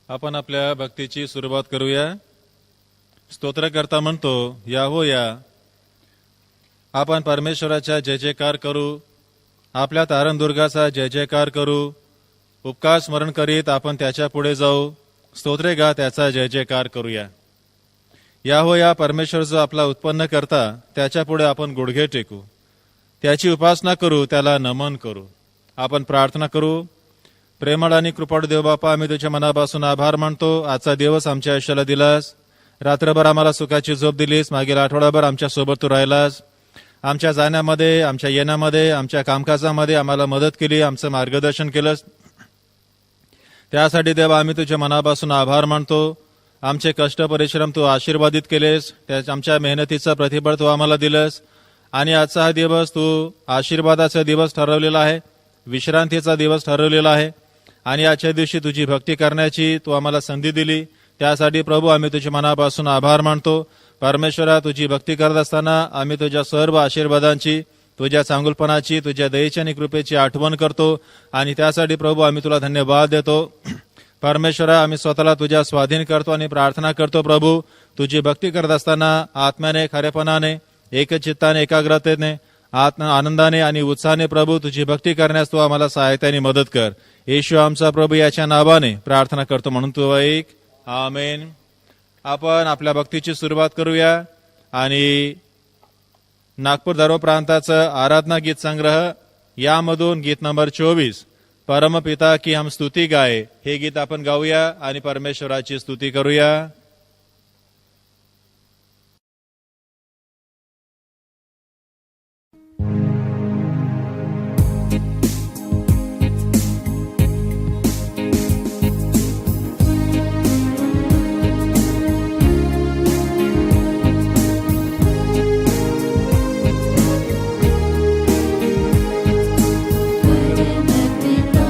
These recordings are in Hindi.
आपण आपल्या भक्तीची सुरुवात करूया. स्तोत्रकर्ता म्हणतो, याहोया आपण परमेश्वराचा जय जयकार करू, आपल्या तारणदुर्गाचा जय जयकार करू. उपकार स्मरण करीत आपण त्याच्या पुढे जाऊ, स्तोत्रे गा त्याचा जय जयकार करूया. याहोया परमेश्वर जो आपला उत्पन्न करता, त्याच्या पुढे आपण गुडघे टेकू, त्याची उपासना करू, त्याला नमन करू. आपण प्रार्थना करू. प्रेमळ आणि कृपाळू देव बापा, आम्ही तुझ्या मनापासून आभार मानतो. आजचा दिवस आमच्या आयुष्याला दिलास, रात्रभर आम्हाला सुखाची झोप दिलीस, मागील आठवडाभर आमच्या सोबत तू राहिलास. आमच्या जाण्यामध्ये, आमच्या येण्यामध्ये, आमच्या कामकाजामध्ये आम्हाला मदत केली, आमचं मार्गदर्शन केलंस. त्यासाठी देवा आम्ही तुझ्या मनापासून आभार मानतो. आमचे कष्ट परिश्रम तू आशीर्वादित केलेस, आमच्या मेहनतीचं प्रतिफळ तू आम्हाला दिलंस. आणि आजचा हा दिवस तू आशीर्वादाचा दिवस ठरवलेला आहे, विश्रांतीचा दिवस ठरवलेला आहे. आणि आजच्या दिवशी तुझी भक्ती करण्याची तू आम्हाला संधी दिली, त्यासाठी प्रभू आम्ही तुझ्या मनापासून आभार मानतो. परमेश्वरा, तुझी भक्ती करत असताना आम्ही तुझ्या सर्व आशीर्वादांची, तुझ्या चांगुलपणाची, तुझ्या दयेची आणि कृपेची आठवण करतो. आणि त्यासाठी प्रभू आम्ही तुला धन्यवाद देतो. परमेश्वरा, आम्ही स्वतःला तुझ्या स्वाधीन करतो आणि प्रार्थना करतो. प्रभू, तुझी भक्ती करत असताना आत्म्याने, खरेपणाने, एकचित्ताने, एकाग्रतेने, आनंदाने आणि उत्साहाने प्रभू तुझी भक्ती करण्यास तू आम्हाला सहायताने मदत कर. येशू आमचा प्रभू याच्या नावाने प्रार्थना करतो म्हणून तू ऐक. आमेन. आपण आपल्या भक्तीची सुरुवात करूया. आणि नागपूर धर्म प्रांताचं आराधना गीत संग्रह यामधून गीत नंबर 24, परमपिता की हम स्तुती गाए, हे गीत आपण गाऊया आणि परमेश्वराची स्तुती करूया. परमपिता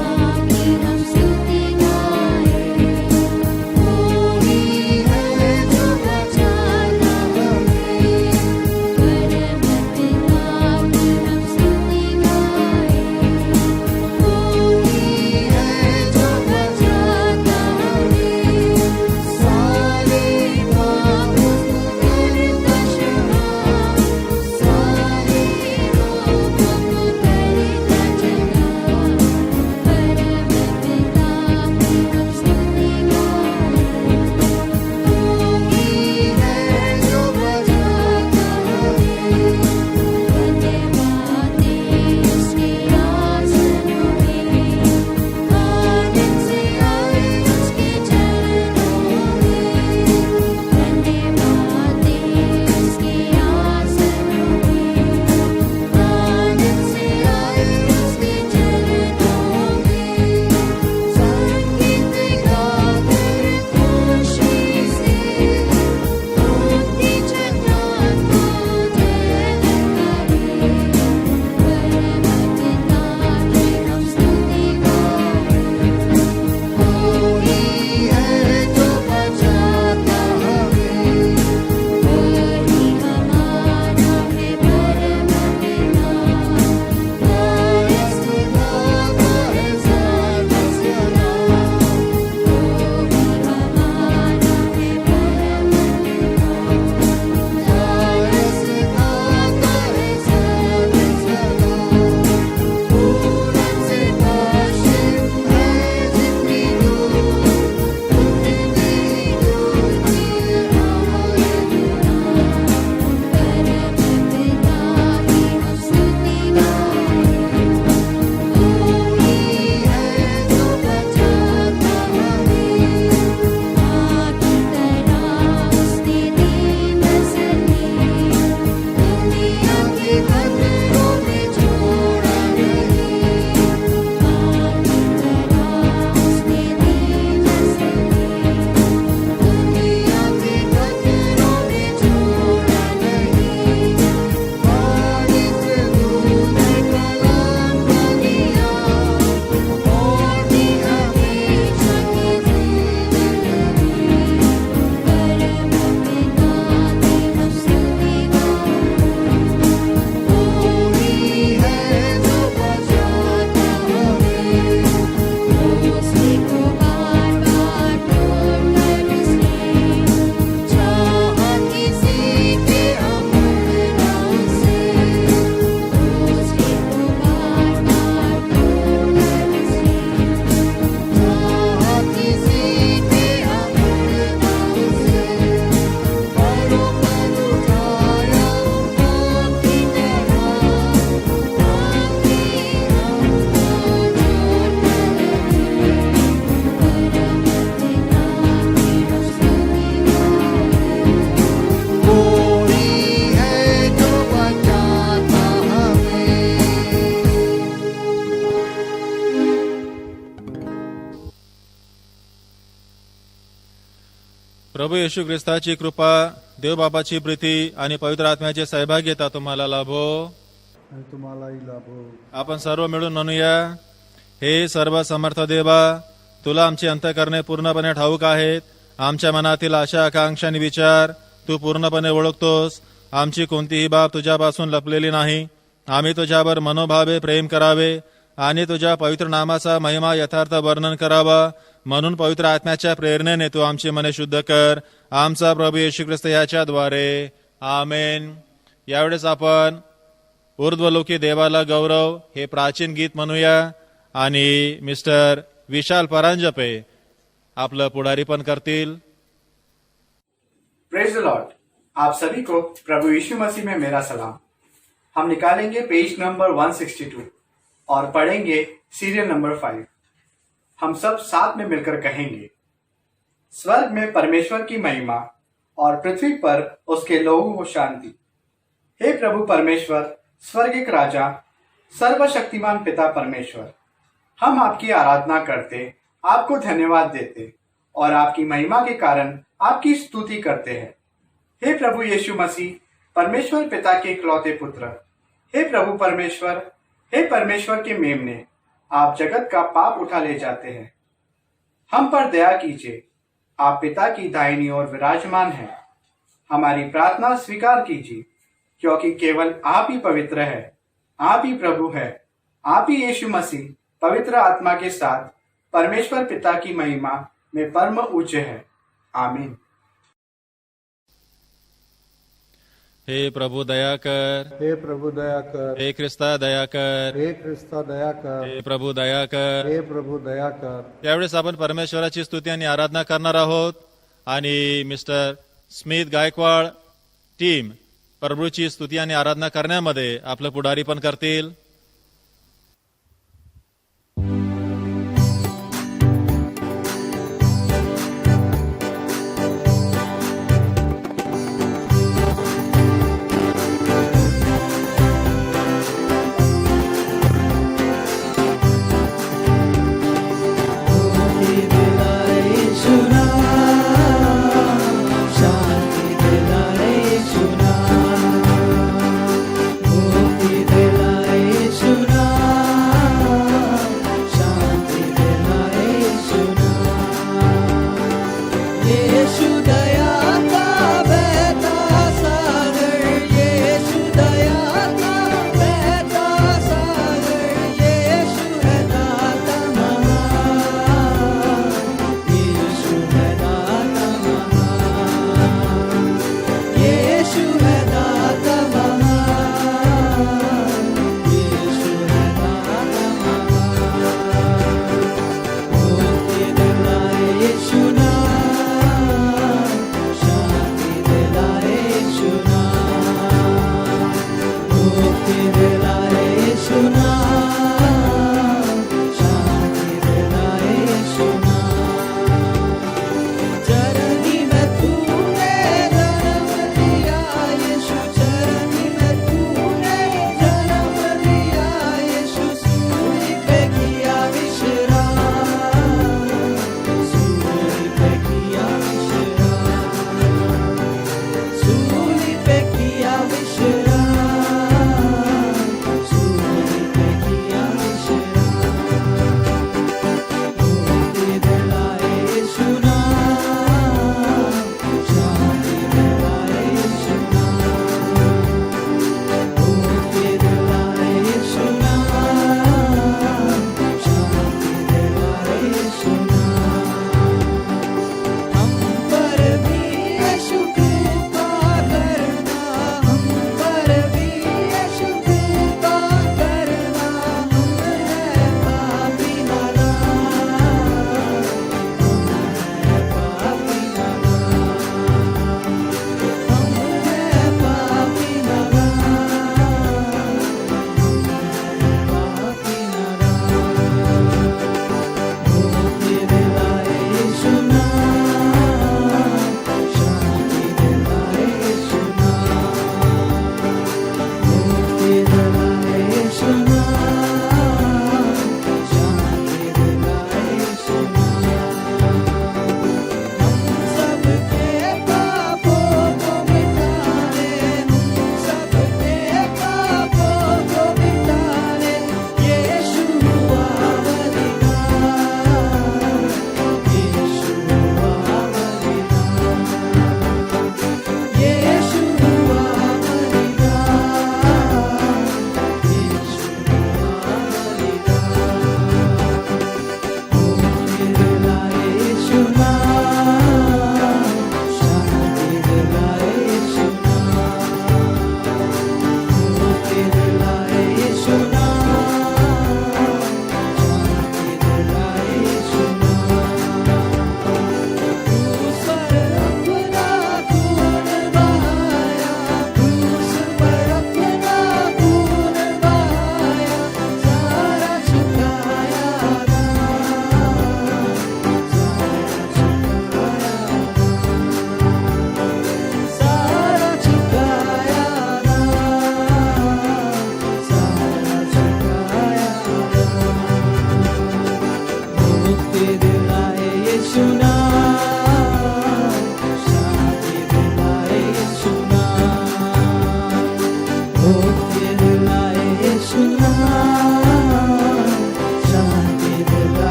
की हम स्तुति गाए, कोई प्रभू येशू ख्रिस्ताची कृपा, देव बापाची प्रीती आणि पवित्र आत्म्याचे सहभाग्यता तुम्हाला लाभो. आणि तुम्हालाही लाभो. आपण सर्व मिळून म्हणूया. हे सर्व समर्थ देवा, तुला आमची अंतःकरणे पूर्णपणे ठाऊक आहेत. आमच्या मनातील आशा, आकांक्षा आणि विचार तू पूर्णपणे ओळखतोस. आमची कोणतीही बाब तुझ्यापासून लपलेली नाही. आम्ही तुझ्यावर मनोभावे प्रेम करावे आणि तुझ्या पवित्र नामाचा महिमा यथार्थ वर्णन करावा. म्हणून पवित्र आत्म्याच्या प्रेरणेने तू आमची मने शुद्ध कर. आमचा प्रभू येशू ख्रिस्त याच्याद्वारे. आमेन. यावेळेस आपण ऊर्ध्वलोकी देवाला गौरव हे प्राचीन गीत म्हणूया आणि मिस्टर विशाल परांजपे आपलं पुढारीपण करतील. Praise the Lord. आप सभी को प्रभु यीशु मसीह में मेरा सलाम. हम निकालेंगे पेज नंबर 162 और पढ़ेंगे सीरियल नंबर 5. हम सब साथ में मिलकर कहेंगे. स्वर्ग में परमेश्वर की महिमा और पृथ्वी पर उसके लोगों को शांति. हे प्रभु परमेश्वर, स्वर्गिक राजा, सर्वशक्तिमान पिता परमेश्वर, हम आपकी आराधना करते, आपको धन्यवाद देते और आपकी महिमा के कारण आपकी स्तुति करते हैं. हे प्रभु यीशु मसीह, परमेश्वर पिता के इकलौते पुत्र, हे प्रभु परमेश्वर, हे परमेश्वर के मेमने, आप जगत का पाप उठा ले जाते हैं. हम पर दया कीजिए. आप पिता की दाहिनी ओर विराजमान हैं. हमारी प्रार्थना स्वीकार कीजिए, क्योंकि केवल आप ही पवित्र है, आप ही प्रभु है, आप ही यीशु मसीह पवित्र आत्मा के साथ परमेश्वर पिता की महिमा में परम उच्च है. आमीन. हे प्रभु दया कर. हे प्रभु दया कर. हे ख्रिस्ता दया कर. हे ख्रिस्ता दया कर. हे प्रभू दया कर. हे प्रभू दया कर. यावेळेस आपण परमेश्वराची स्तुती आणि आराधना करणार आहोत आणि मिस्टर स्मिथ गायकवाड टीम प्रभूची स्तुती आणि आराधना करण्यामध्ये आपलं पुढारीपण करतील. शांति दिलाए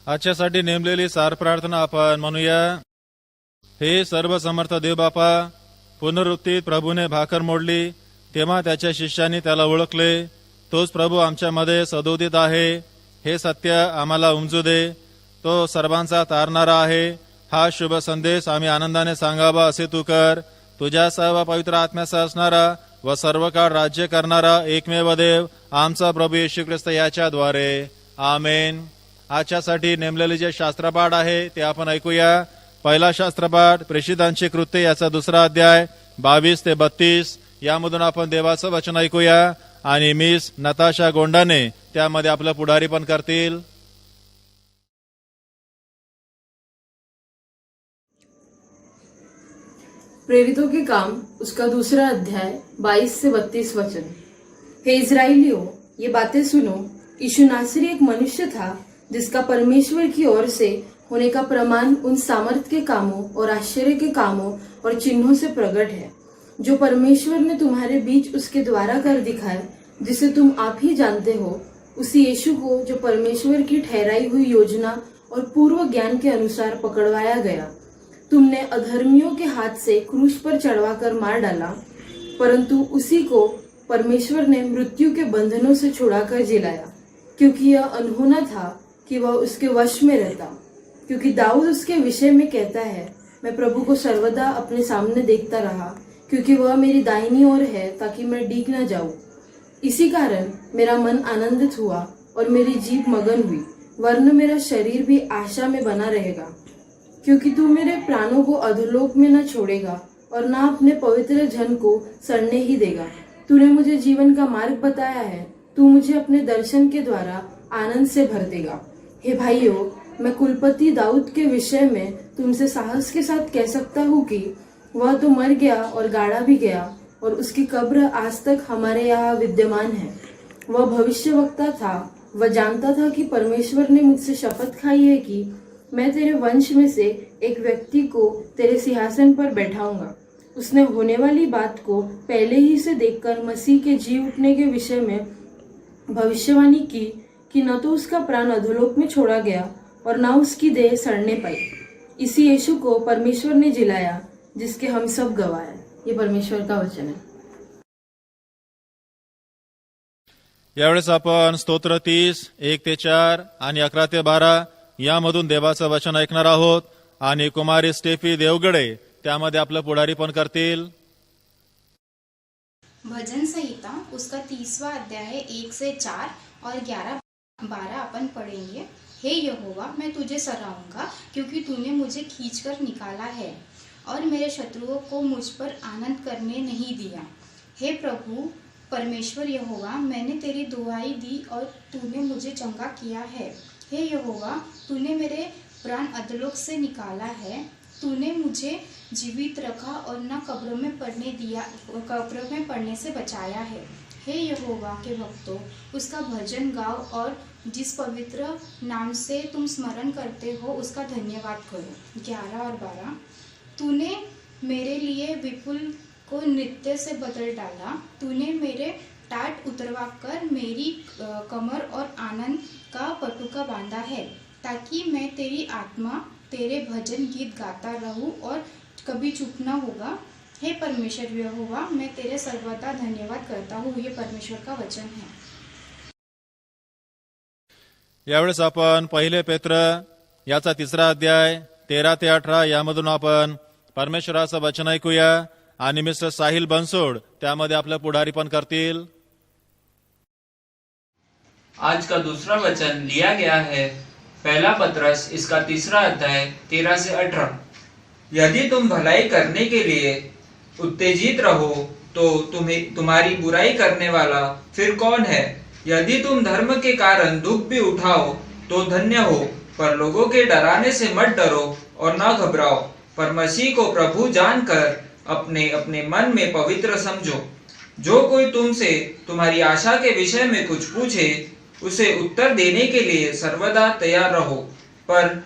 आजच्यासाठी नेमलेली सार प्रार्थना आपण म्हणूया. हे सर्व समर्थ देव बापा, पुनरुत्थित प्रभूने भाकर मोडली तेव्हा त्याच्या शिष्यांनी त्याला ओळखले. तोच प्रभू आमच्यामध्ये सदोदित आहे. हे सत्य आम्हाला उमजू दे. तो सर्वांचा तारणारा आहे. हा शुभ संदेश आम्ही आनंदाने सांगावा असे तू कर. तुझ्या सर्व पवित्र आत्म्याचा असणारा व सर्व काळ राज्य करणारा एकमेव देव आमचा प्रभू येशू ख्रिस्त याच्याद्वारे आमेन. आजच्यासाठी नेमलेले जे शास्त्रपाठ आहे ते आपण ऐकूया. पहिला शास्त्रपाठ प्रेषितांची कृत्ये याचा 2रा अध्याय 22 ते 32 यामधून आपण देवाचं वचन ऐकूया आणि मिस नताशा गोंडाने त्यामध्ये आपलं पुढारी पण करतील. प्रेरितों के काम उसका 2रा अध्याय 22 से 32 वचन. हे इजराइलियों, ये बातें सुनो. यीशु नासरी एक मनुष्य था जिसका परमेश्वर की ओर से होने का प्रमाण उन सामर्थ के कामों और आश्चर्य के कामों और चिन्हों से प्रकट है जो परमेश्वर ने तुम्हारे बीच उसके द्वारा कर दिखाए, जिसे तुम आप ही जानते हो. उसी यीशु को जो परमेश्वर की ठहराई हुई योजना और पूर्व ज्ञान के अनुसार पकड़वाया गया, तुमने अधर्मियों के हाथ से क्रूस पर चढ़वाकर मार डाला, परंतु उसी को परमेश्वर ने मृत्यु के बंधनों से छुड़ाकर जिलाया, क्योंकि यह अनहोना था कि वह उसके वश में रहता. क्योंकि दाऊद उसके विषय में कहता है, मैं प्रभु को सर्वदा अपने सामने देखता रहा, क्योंकि वह मेरी दाहिनी ओर है ताकि मैं डीग न जाऊं. इसी कारण मेरा मन आनंदित हुआ और मेरी जीभ मगन हुई, वरन मेरा शरीर भी आशा में बना रहेगा. क्योंकि तू मेरे प्राणों को अधोलोक में न छोड़ेगा और न अपने पवित्र जन को सड़ने ही देगा. तूने मुझे जीवन का मार्ग बताया है. तू मुझे अपने दर्शन के द्वारा आनंद से भर देगा. हे भाइयों, मैं कुलपति दाऊद के विषय में तुमसे साहस के साथ कह सकता हूँ कि वह तो मर गया और गाड़ा भी गया और उसकी कब्र आज तक हमारे यहाँ विद्यमान है. वह भविष्यवक्ता था वह जानता था कि परमेश्वर ने मुझसे शपथ खाई है कि मैं तेरे वंश में से एक व्यक्ति को तेरे सिंहासन पर बैठाऊंगा। उसने होने वाली बात को पहले ही से देखकर मसीह के जी उठने के विषय में भविष्यवाणी की कि न तो उसका प्राण अधोलोक में छोड़ा गया और न उसकी देह सड़ने पाई। इसी यीशु को परमेश्वर ने जिलाया, जिसके हम सब गवाह हैं। ये परमेश्वर का वचन है। यावेळेस आपण स्तोत्र 30, 1 ते 4 आणि 11 ते 12 यामधून देवाचं वचन ऐकणार आहोत आणि कुमारी स्टेफी देवगडे त्यामध्ये आपलं पुढारीपण करतील। भजन संहिता उसका 30वां अध्याय है 1 से 4 और 11-12 अपन पढ़ेंगे। हे यहोवा, मैं तुझे सराहूंगा क्योंकि तूने मुझे खींचकर निकाला है और मेरे शत्रुओं को मुझ पर आनंद करने नहीं दिया। हे प्रभु परमेश्वर यहोवा, मैंने तेरी दुहाई दी और तूने मुझे चंगा किया है। हे यहोवा, तूने मेरे प्राण अधोलोक से निकाला है। तूने मुझे जीवित रखा और न कब्रों में पड़ने से बचाया है। हे यहोवा के भक्तों, उसका भजन गाओ और जिस पवित्र नाम से तुम स्मरण करते हो उसका धन्यवाद करो। 11 और 12 तूने मेरे लिए विपुल को नृत्य से बदल डाला। तूने मेरे टाट उतरवाकर मेरी कमर और आनंद का पटुका बांधा है, ताकि मैं तेरी आत्मा तेरे भजन गीत गाता रहूं और कभी चुप न होगा। हे परमेश्वर यहोवा, मैं तेरे सर्वदा धन्यवाद करता हूँ। ये परमेश्वर का वचन है। यावेळेस आपण पहिले पेत्र याचा 3रा अध्याय 13 ते 18 यामधून आपण परमेश्वराचं वचन ऐकूया आणि मिस्टर साहिल बनसोड त्यामध्ये आपलं पुढारीपण करतील। आज का दूसरा वचन लिया गया है पहला पत्रस इसका 3रा अध्याय 13 से 18। यदि तुम भलाई करने के लिए उत्तेजित रहो तो तुम्हारी बुराई करने वाला फिर कौन है। यदि तुम धर्म के कारण दुख भी उठाओ तो धन्य हो, पर लोगों के डराने से मत डरो और न घबराओ, पर मसीह को प्रभु जानकर अपने अपने मन में पवित्र समझो। जो कोई तुमसे तुम्हारी आशा के विषय में कुछ पूछे उसे उत्तर देने के लिए सर्वदा तैयार रहो, पर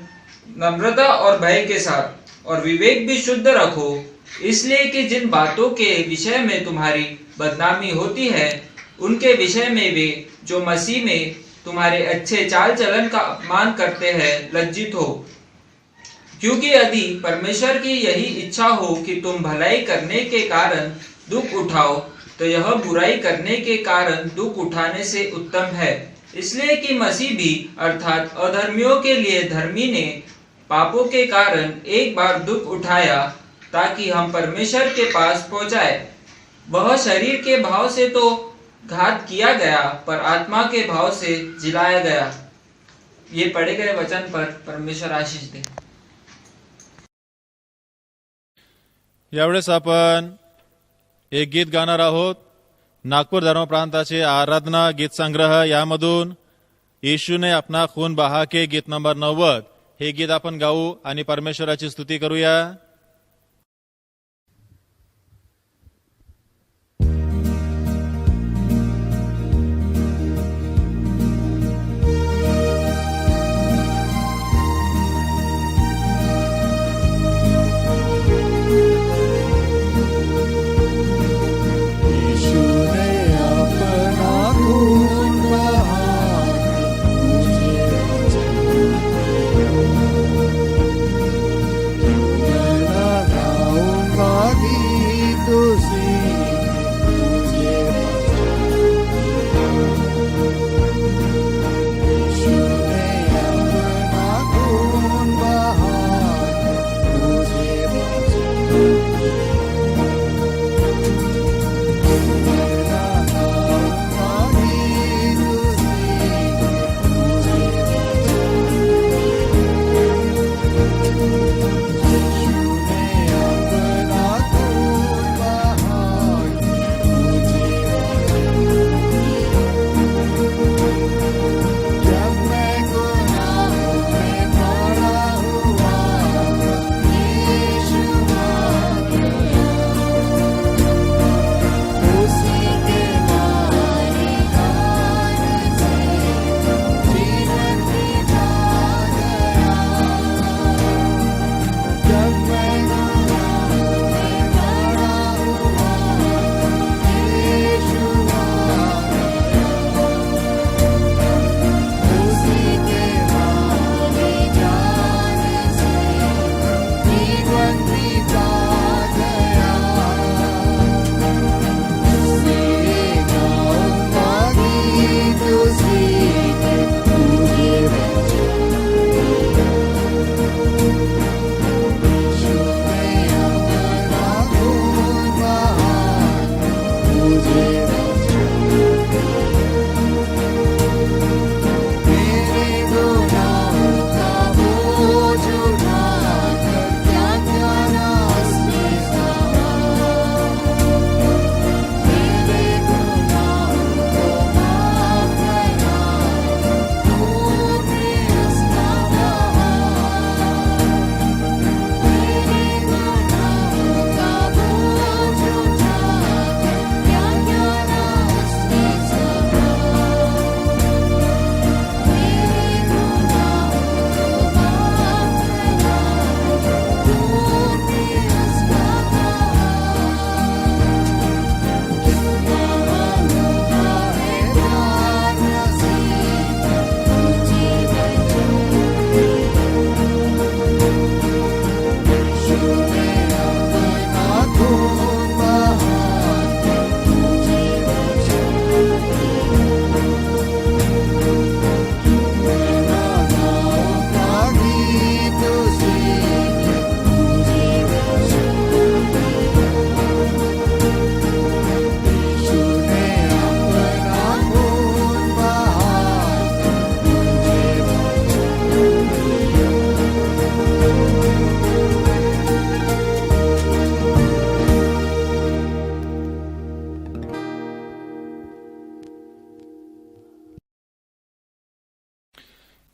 नम्रता और भय के साथ, और विवेक भी शुद्ध रखो, इसलिए कि जिन बातों के विषय में तुम्हारी बदनामी होती है उनके विषय में वे जो मसीह में तुम्हारे अच्छे चाल चलन का अपमान करते हैं लज्जित हो। क्योंकि यदि परमेश्वर की यही इच्छा हो कि तुम भलाई करने के कारण दुख उठाओ, तो यह बुराई करने के कारण दुख उठाने से उत्तम है। इसलिए कि मसीह भी अर्थात अधर्मियों के लिए धर्मी ने पापों के कारण एक बार दुख उठाया, ताकि हम परमेश्वर के पास पहुंचाए। वह शरीर के भाव से तो घात किया गया, पर आत्मा के भाव से जिलाया गया। ये पढ़े गए वचन पर परमेश्वर आशीष दे। यावेळेस आपण एक गीत गाणार आहोत। नागपूर धर्म प्रांताचे आराधना गीत संग्रह यामधून यीशु ने अपना खून बहा के गीत नंबर 90 हे गीत आपण गाऊ आणि परमेश्वराची स्तुती करूया। मुझे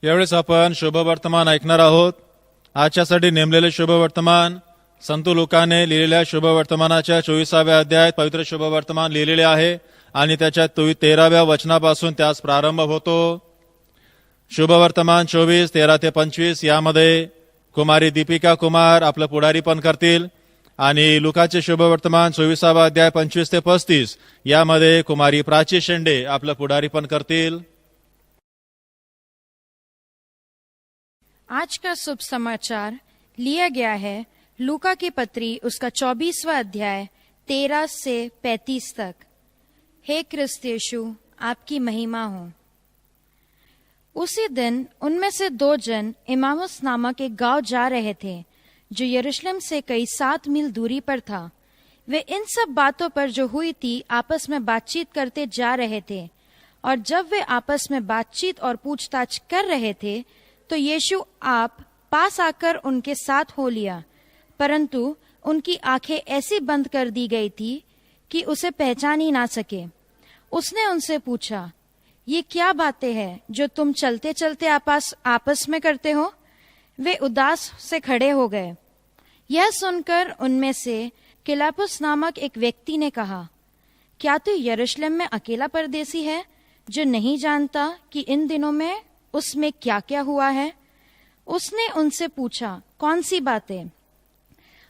यावेळेस आपण शुभवर्तमान ऐकणार आहोत. आजच्यासाठी नेमलेले शुभवर्तमान संत लुकाने लिहिलेल्या शुभवर्तमानाच्या 24व्या अध्यायात पवित्र शुभवर्तमान लिहिलेले आहे आणि त्याच्या 13व्या वचनापासून त्यास प्रारंभ होतो. शुभवर्तमान 24:13 ते 25 यामध्ये कुमारी दीपिका कुमार आपलं पुढारीपण करतील आणि लुकाचे शुभवर्तमान 24वा अध्याय 25 ते 35 यामध्ये कुमारी प्राची शेंडे आपलं पुढारीपण करतील. आज का शुभ समाचार लिया गया है लूका की पत्री उसका 24वां अध्याय 13 से 35 तक. हे क्रिस्त यीशु, आपकी महिमा हो. उसी दिन उनमें से 2 जन इमामुस नामक एक गांव जा रहे थे जो यरूशलेम से कई 7 मील दूरी पर था. वे इन सब बातों पर जो हुई थी आपस में बातचीत करते जा रहे थे. और जब वे आपस में बातचीत और पूछताछ कर रहे थे तो यीशु आप पास आकर उनके साथ हो लिया, परंतु उनकी आंखें ऐसी बंद कर दी गई थी कि उसे पहचान ही ना सके. उसने उनसे पूछा, ये क्या बातें हैं जो तुम चलते चलते आपस में करते हो? वे उदास से खड़े हो गए. यह सुनकर उनमें से किलापुस नामक एक व्यक्ति ने कहा, क्या तू यरूशलेम में अकेला परदेसी है जो नहीं जानता कि इन दिनों में उसमें क्या क्या हुआ है? उसने उनसे पूछा, कौन सी बातें?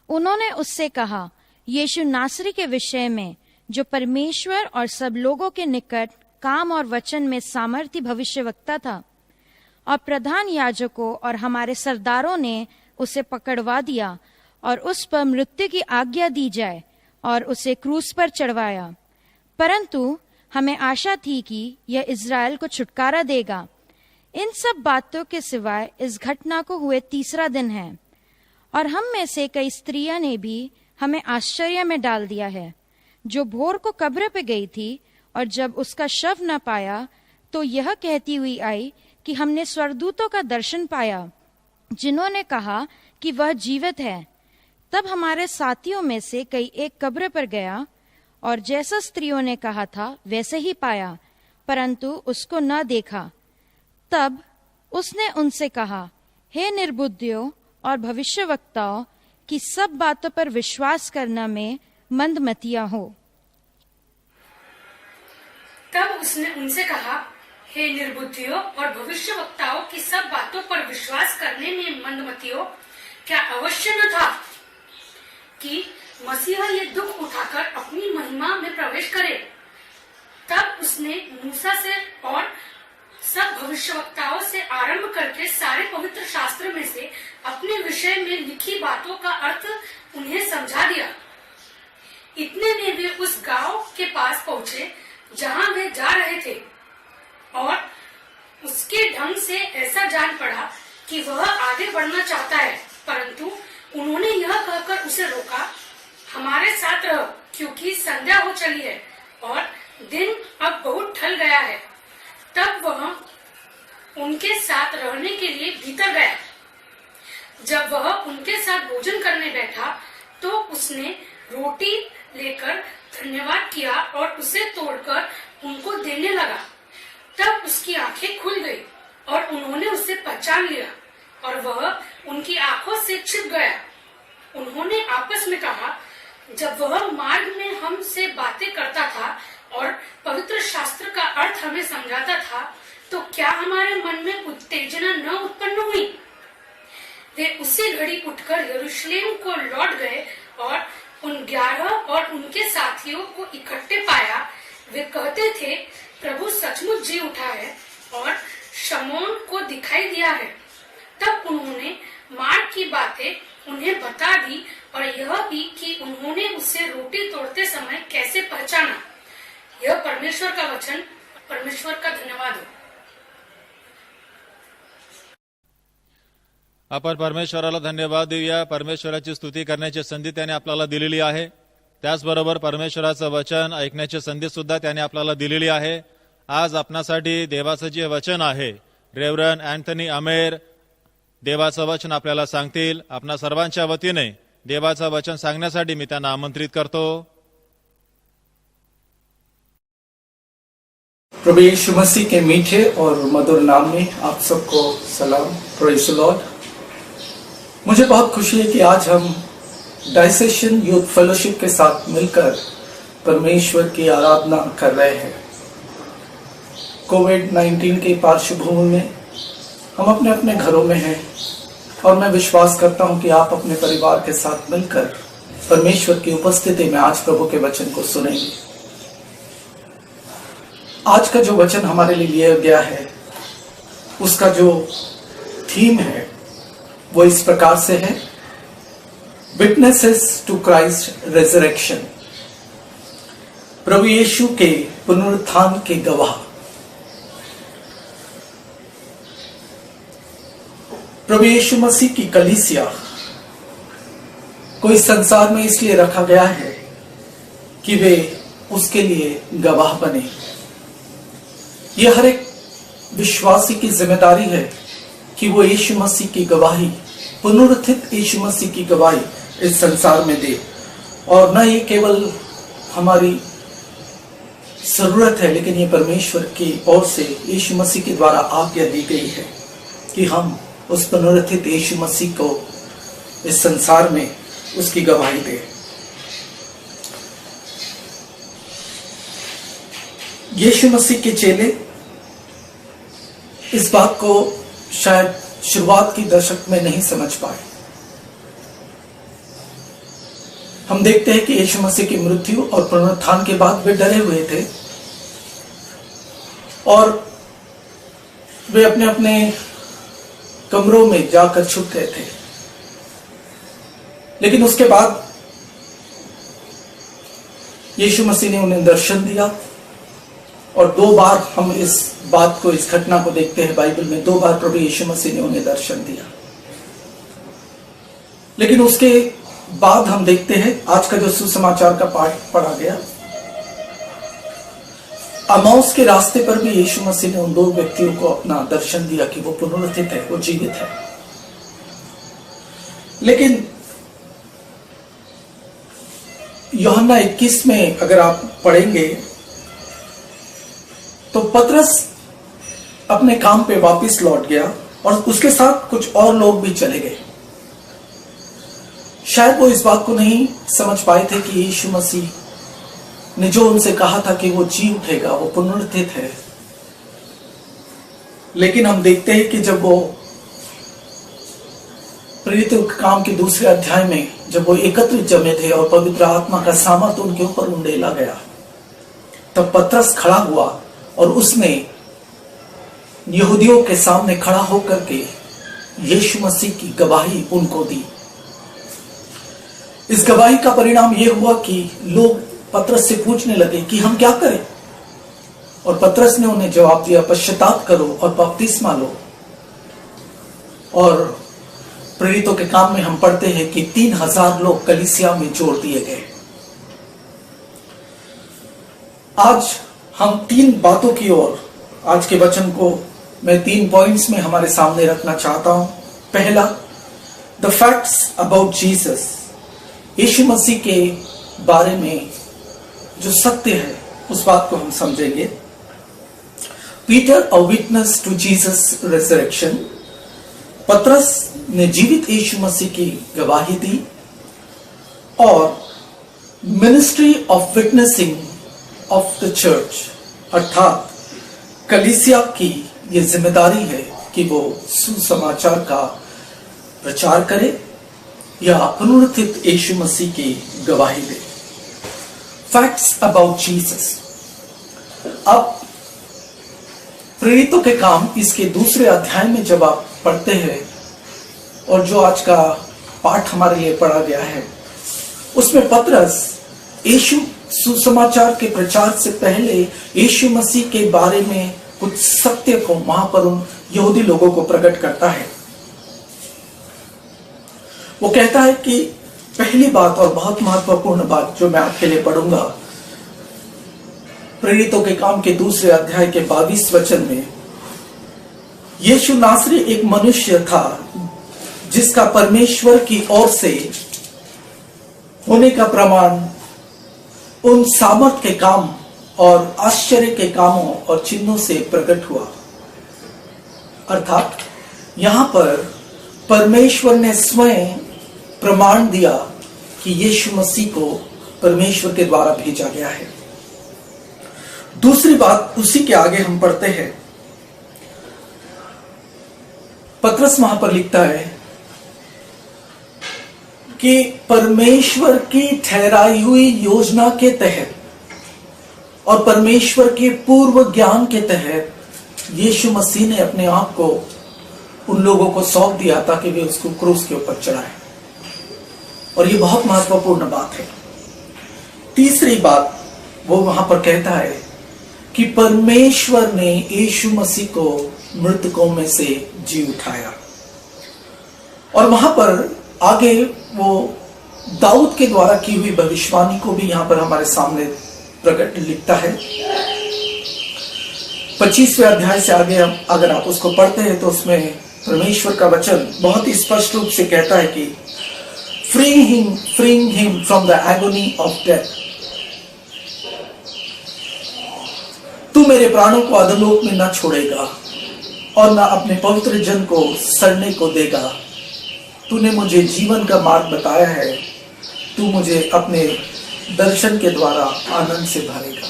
उन्होंने उससे कहा, यीशु नासरी के विषय में जो परमेश्वर और सब लोगों के निकट काम और वचन में सामर्थी भविष्यवक्ता था. और प्रधान याजकों और हमारे सरदारों ने उसे पकड़वा दिया और उस पर मृत्यु की आज्ञा दी जाए और उसे क्रूस पर चढ़वाया. परंतु हमें आशा थी कि यह इज़राइल को छुटकारा देगा. इन सब बातों के सिवाय इस घटना को हुए 3रा दिन है. और हम में से कई स्त्रियां ने भी हमें आश्चर्य में डाल दिया है, जो भोर को कब्र पे गई थी और जब उसका शव न पाया तो यह कहती हुई आई कि हमने स्वर्गदूतों का दर्शन पाया जिन्होंने कहा कि वह जीवित है. तब हमारे साथियों में से कई एक कब्र पर गया और जैसा स्त्रियों ने कहा था वैसे ही पाया, परंतु उसको न देखा. तब उसने उनसे कहा, हे निर्बुद्धियों और भविष्यवक्ताओं की सब बातों पर विश्वास करना में मंदमतियां हो. तब उसने उनसे कहा, हे निर्बुद्धियों और भविष्यवक्ताओं की सब बातों पर विश्वास करने में मंदमतियों, क्या अवश्य न था कि मसीहा ये दुख उठाकर अपनी महिमा में प्रवेश करे? तब उसने मूसा से और सब भविष्यवक्ताओं से आरंभ करके सारे पवित्र शास्त्र में से अपने विषय में लिखी बातों का अर्थ उन्हें समझा दिया. इतने में वे उस गांव के पास पहुंचे जहां वे जा रहे थे और उसके ढंग से ऐसा जान पड़ा कि वह आगे बढ़ना चाहता है, परंतु उन्होंने यह कहकर उसे रोका, हमारे साथ रहो, क्योंकि संध्या हो चली है और दिन अब बहुत ढल गया है. तब वह उनके साथ रहने के लिए भीतर गया. जब वह उनके साथ भोजन करने बैठा तो उसने रोटी लेकर धन्यवाद किया और उसे तोड़कर उनको देने लगा. तब उसकी आंखें खुल गई और उन्होंने उसे पहचान लिया और वह उनकी आंखों से छिप गया. उन्होंने आपस में कहा, जब वह मार्ग में हमसे बातें करता था और पवित्र शास्त्र का अर्थ हमें समझाता था, तो क्या हमारे मन में उत्तेजना न उत्पन्न हुई? वे उसी घड़ी उठकर यरूशलेम को लौट गए और उन 11 और उनके साथियों को इकट्ठे पाया. वे कहते थे, प्रभु सचमुच जी उठा है और शमौन को दिखाई दिया है. तब उन्होंने मार्ग की बातें उन्हें बता दी और यह भी कि उन्होंने उसे रोटी तोड़ते समय कैसे पहचाना. यह परमेश्वर का वचन. परमेश्वर का धन्यवाद हो. आपण परमेश्वराला धन्यवाद देऊया. परमेश्वराची स्तुती करण्याची संधी त्याने आपल्याला दिलेली आहे. त्याचबरोबर परमेश्वराचं वचन ऐकण्याची संधी सुद्धा त्याने आपल्याला दिलेली आहे. आज आपणासाठी देवाचं जे वचन आहे, रेव्हरंड अँथनी अमेर देवाचं वचन आपल्याला सांगतील. आपणा सर्वांच्या वतीने देवाचं वचन सांगण्यासाठी मी त्यांना आमंत्रित करतो. प्रभु यीशु मसीह के मीठे और मधुर नाम में आप सबको सलाम। Praise the Lord. मुझे बहुत खुशी है कि आज हम डायसेशन यूथ फेलोशिप के साथ मिलकर परमेश्वर की आराधना कर रहे हैं। कोविड-19 के पार्श्वभूमि में हम अपने अपने घरों में हैं और मैं विश्वास करता हूं कि आप अपने परिवार के साथ मिलकर परमेश्वर की उपस्थिति में आज प्रभु के वचन को सुनेंगे। आज का जो वचन हमारे लिए लिया गया है उसका जो थीम है वो इस प्रकार से है, विटनेसेस टू क्राइस्ट रेजरेक्शन। प्रभु यीशु के पुनरुत्थान के गवाह। प्रभु यीशु मसीह की कलीसिया को इस संसार में इसलिए रखा गया है कि वे उसके लिए गवाह बने। यह हर एक विश्वासी की जिम्मेदारी है कि वो यीशु मसीह की गवाही, पुनरुत्थित यीशु मसीह की गवाही इस संसार में दे। और न ये केवल हमारी जरूरत है, लेकिन ये परमेश्वर की ओर से यीशु मसीह के द्वारा आज्ञा दी गई है कि हम उस पुनरुत्थित यीशु मसीह को इस संसार में उसकी गवाही दें। यीशु मसीह के चेले इस बात को शायद शुरुआत की दशक में नहीं समझ पाए। हम देखते हैं कि यीशु मसीह की मृत्यु और पुनरुत्थान के बाद वे डरे हुए थे और वे अपने अपने कमरों में जाकर छुप गए थे। लेकिन उसके बाद यीशु मसीह ने उन्हें दर्शन दिया और 2 बार हम इस बात को, इस घटना को देखते हैं बाइबल में। 2 बार प्रभु यीशु मसीह ने उन्हें दर्शन दिया। लेकिन उसके बाद हम देखते हैं आज का जो सुसमाचार का पाठ पढ़ा गया, अमाउस के रास्ते पर भी यीशु मसीह ने उन 2 व्यक्तियों को अपना दर्शन दिया कि वो पुनरुत्थित है, वो जीवित है। लेकिन यूहन्ना 21 में अगर आप पढ़ेंगे तो पतरस अपने काम पे वापस लौट गया और उसके साथ कुछ और लोग भी चले गए। शायद वो इस बात को नहीं समझ पाए थे कि यीशु मसीह ने जो उनसे कहा था कि वो जी उठेगा, वो पुनरुत्थित है। लेकिन हम देखते हैं कि जब वो प्रेरितों के काम के दूसरे अध्याय में जब वो एकत्रित जमे थे और पवित्र आत्मा का सामर्थ उनके ऊपर उंडेला गया, तब पतरस खड़ा हुआ और उसने यहूदियों के सामने खड़ा होकर के यीशु मसीह की गवाही उनको दी। इस गवाही का परिणाम यह हुआ कि लोग पतरस से पूछने लगे कि हम क्या करें। और पतरस ने उन्हें जवाब दिया, पश्चाताप करो और बपतिस्मा लो। और प्रेरितों के काम में हम पढ़ते हैं कि 3000 लोग कलीसिया में जोड़ दिए गए। आज हम 3 बातों की ओर आज के वचन को मैं 3 पॉइंट्स में हमारे सामने रखना चाहता हूं। पहला, द फैक्ट्स अबाउट जीसस, यीशु मसीह के बारे में जो सत्य है उस बात को हम समझेंगे। Peter a witness to Jesus resurrection, पतरस ने जीवित यीशु मसीह की गवाही दी। और ministry of witnessing of the church, अर्थात कलीसिया की यह जिम्मेदारी है कि वो सुसमाचार का प्रचार करे या पुनरुत्थित यीशु मसीह की गवाही दे। Facts about Jesus. अब प्रेरितों के काम इसके दूसरे अध्याय में जब आप पढ़ते हैं और जो आज का पाठ हमारे लिए पढ़ा गया है, उसमें पतरस यीशु सुसमाचार के प्रचार से पहले यीशु मसीह के बारे में कुछ सत्य को वहां पर उन यहूदी लोगों को प्रकट करता है। वो कहता है कि पहली बात और बहुत महत्वपूर्ण बात जो मैं आपके लिए पढ़ूंगा, प्रेरितों के काम के दूसरे अध्याय के 22 वचन में, यीशु नासरी एक मनुष्य था जिसका परमेश्वर की ओर से होने का प्रमाण उन सामर्थ के काम और आश्चर्य के कामों और चिन्हों से प्रकट हुआ। अर्थात यहां पर परमेश्वर ने स्वयं प्रमाण दिया कि यीशु मसीह को परमेश्वर के द्वारा भेजा गया है। दूसरी बात, उसी के आगे हम पढ़ते हैं, पतरस वहां पर लिखता है कि परमेश्वर की ठहराई हुई योजना के तहत और परमेश्वर के पूर्व ज्ञान के तहत यीशु मसीह ने अपने आप को उन लोगों को सौंप दिया ताकि वे उसको क्रूस के ऊपर चढ़ाएं। और ये बहुत महत्वपूर्ण बात है। तीसरी बात वो वहां पर कहता है कि परमेश्वर ने यीशु मसीह को मृतकों में से जी उठाया। और वहां पर आगे वो दाऊद के द्वारा की हुई भविष्यवाणी को भी यहां पर हमारे सामने प्रकट लिखता है। 25वें अध्याय से आगे अगर आप उसको पढ़ते हैं तो उसमें परमेश्वर का वचन बहुत ही स्पष्ट रूप से कहता है कि freeing him from the agony of death। तू मेरे प्राणों को अधोलोक में न छोड़ेगा और न अपने पवित्र जन को सड़ने को देगा। तूने मुझे जीवन का मार्ग बताया है, तू मुझे अपने दर्शन के द्वारा आनंद से भरेगा।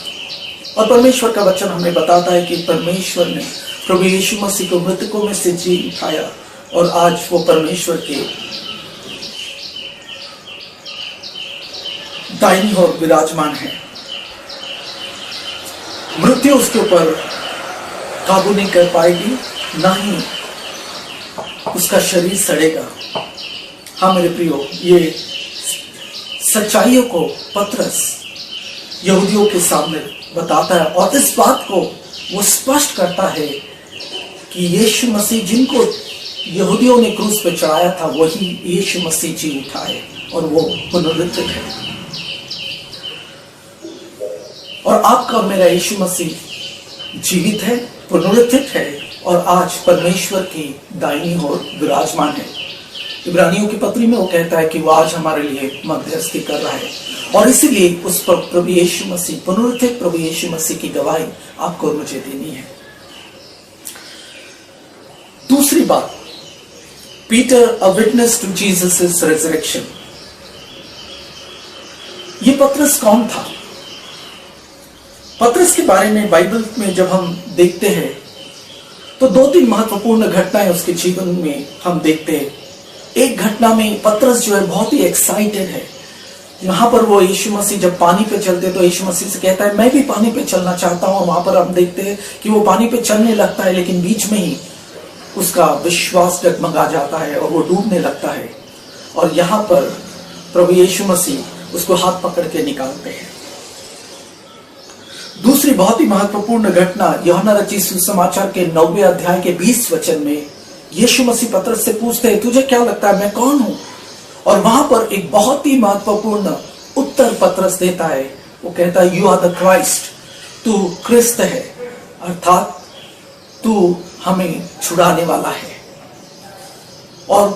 और परमेश्वर का वचन हमें बताता है कि परमेश्वर ने प्रभु यीशु मसीह को मृतकों में से जी उठाया और आज वो परमेश्वर के दाहिनी ओर विराजमान है। मृत्यु उसके ऊपर काबू नहीं कर पाएगी, ना ही उसका शरीर सड़ेगा। हाँ मेरे प्रियो, ये सच्चाइयों को पतरस यहूदियों के सामने बताता है और इस बात को वो स्पष्ट करता है कि यीशु मसीह जिनको यहूदियों ने क्रूस पे चढ़ाया था वही यीशु मसीह जी उठा है और वो पुनरुत्थित है। और आपका मेरा यीशु मसीह जीवित है, पुनरुत्थित है और आज परमेश्वर की दाहिनी ओर विराजमान है। इब्रानियों की पत्री में वो कहता है कि वो आज हमारे लिए मध्यस्थी कर रहा है और इसीलिए उस पर प्रभु यीशु मसीह, पुनरुत्थित प्रभु यीशु मसीह की गवाही आपको और मुझे देनी है। दूसरी बात, Peter a witness to Jesus resurrection. ये पतरस कौन था? पतरस के बारे में बाइबल में जब हम देखते हैं तो 2-3 महत्वपूर्ण घटनाएं उसके जीवन में हम देखते हैं। एक घटना में पतरस जो है बहुत ही एक्साइटेड है। यहाँ पर वो यीशु मसीह जब पानी पे चलते तो यीशु मसीह से कहता है मैं भी पानी पे चलना चाहता हूँ। वहां पर हम देखते हैं कि वो पानी पे चलने लगता है लेकिन बीच में ही उसका विश्वास डगमगा जाता है और वो डूबने लगता है। और यहाँ पर प्रभु यीशु मसीह उसको हाथ पकड़ के निकालते हैं। दूसरी बहुत ही महत्वपूर्ण घटना यूहन्ना रचित सुसमाचार के 9वें अध्याय के 20 वचन में यीशु मसीह पतरस से पूछते हैं तुझे क्या लगता है मैं कौन हूं? और वहां पर एक बहुत ही महत्वपूर्ण उत्तर पतरस देता है। वो कहता है यू आर द क्राइस्ट, तू क्रिस्त है, अर्थात तू हमें छुड़ाने वाला है। और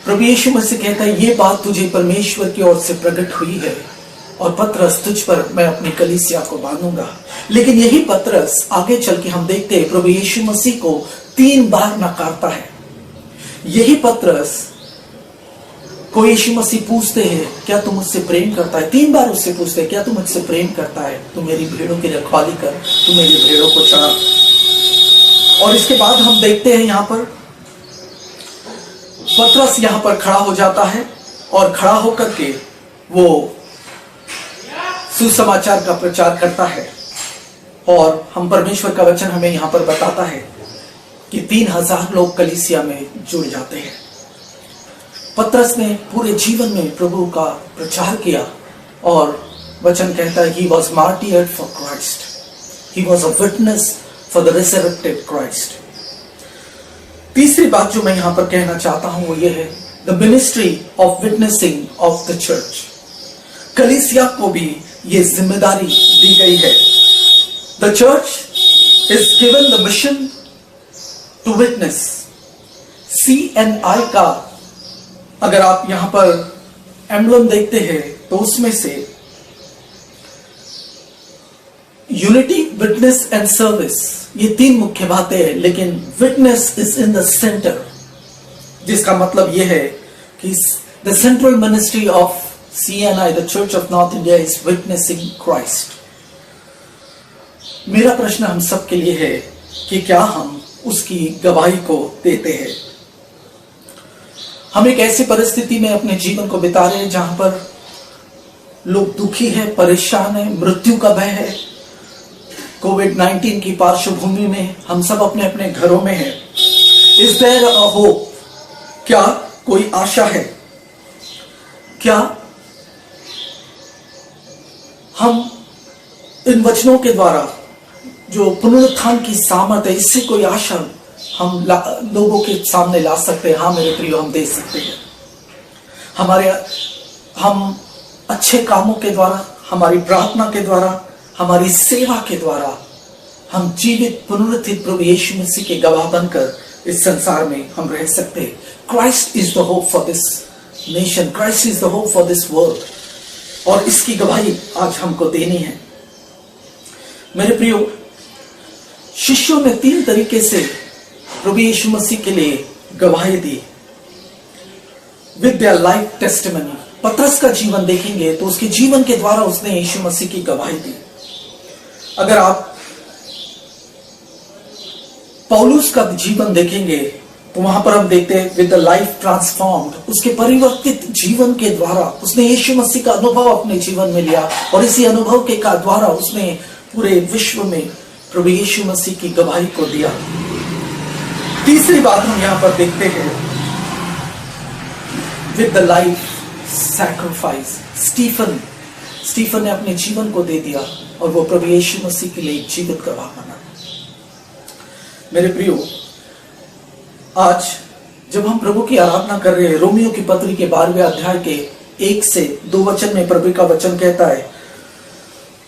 प्रभु यीशु मसीह कहता है ये बात तुझे परमेश्वर की ओर से प्रकट हुई है और पतरस तुझ पर मैं अपनी कलीसिया को बांधूंगा। लेकिन यही पतरस आगे चल के हम देखते हैं प्रभु यीशु मसीह को 3 बार नकारता है। यही पतरस को यीशु मसीह पूछते हैं क्या तू मुझसे प्रेम करता है? 3 बार उससे पूछते हैं क्या तू मुझसे प्रेम करता है? तू मेरी भेड़ों की रखवाली कर, तू मेरी भेड़ों को चढ़ा। और इसके बाद हम देखते हैं यहाँ पर पतरस यहाँ पर खड़ा हो जाता है और खड़ा होकर के वो सुसमाचार का प्रचार करता है। और हम परमेश्वर का वचन हमें यहाँ पर बताता है कि 3000 लोग कलीसिया में जुड़ जाते हैं। पतरस ने पूरे जीवन में प्रभु का प्रचार किया और वचन कहता है he was martyred for Christ, he was a witness for the resurrected Christ। तीसरी बात जो मैं यहाँ पर कहना चाहता हूँ वो ये है the ministry of witnessing of the church। कलीसिया को भी ये जिम्मेदारी दी गई है। The church is given the mission to witness। CNI का अगर आप यहां पर एम्बलम देखते हैं तो उसमें से यूनिटी, विटनेस एंड सर्विस, ये तीन मुख्य बातें हैं, लेकिन witness is in the centre, जिसका मतलब यह है कि the central ministry of CNI, the church of north India, is witnessing Christ. मेरा प्रश्न हम सबके लिए है कि क्या हम उसकी गवाही को देते हैं? हम एक ऐसी परिस्थिति में अपने जीवन को बिता रहे हैं जहां पर लोग दुखी है, परेशान है, मृत्यु का भय है। कोविड-19 की पार्श्वभूमि में हम सब अपने अपने घरों में हैं। Is there a hope? क्या कोई आशा है? क्या हम इन वचनों के द्वारा जो पुनरुत्थान की सामर्थ है, इससे कोई आशा हम लोगों के सामने ला सकते हैं? हाँ मेरे प्रियो, हम दे सकते हैं। हम अच्छे कामों के द्वारा, हमारी प्रार्थना के द्वारा, हमारी सेवा के द्वारा हम जीवित पुनरुत्थित प्रभु यीशु मसीह के गवाह बनकर इस संसार में हम रह सकते हैं। Christ is the hope for this nation, Christ is the hope for this world, और इसकी गवाही आज हमको देनी है। मेरे प्रियो, शिष्यों ने 3 तरीके से प्रभु यीशु मसीह के लिए गवाही दी विद देयर लाइफ टेस्टिमनी। पतरस का जीवन देखेंगे तो उसके जीवन के द्वारा उसने यीशु मसीह की गवाही दी। अगर आप पौलुस का जीवन देखेंगे तो वहां पर हम देखते हैं विद द लाइफ ट्रांसफॉर्म्ड, उसके परिवर्तित जीवन के द्वारा उसने यीशु मसीह का अनुभव अपने जीवन में लिया, और इसी अनुभव के द्वारा उसने पूरे विश्व में प्रभु यीशु मसीह की गवाही को दिया। तीसरी बात हम यहां पर देखते हैं with the life sacrifice. Stephen ने अपने जीवन को दे दिया और वो प्रभु यीशु मसीह के लिए जीवित गवाह बना। मेरे प्रियो, आज जब हम प्रभु की आराधना कर रहे हैं, रोमियो की पत्री के 12वें अध्याय के 1 से 2 वचन में प्रभु का वचन कहता है,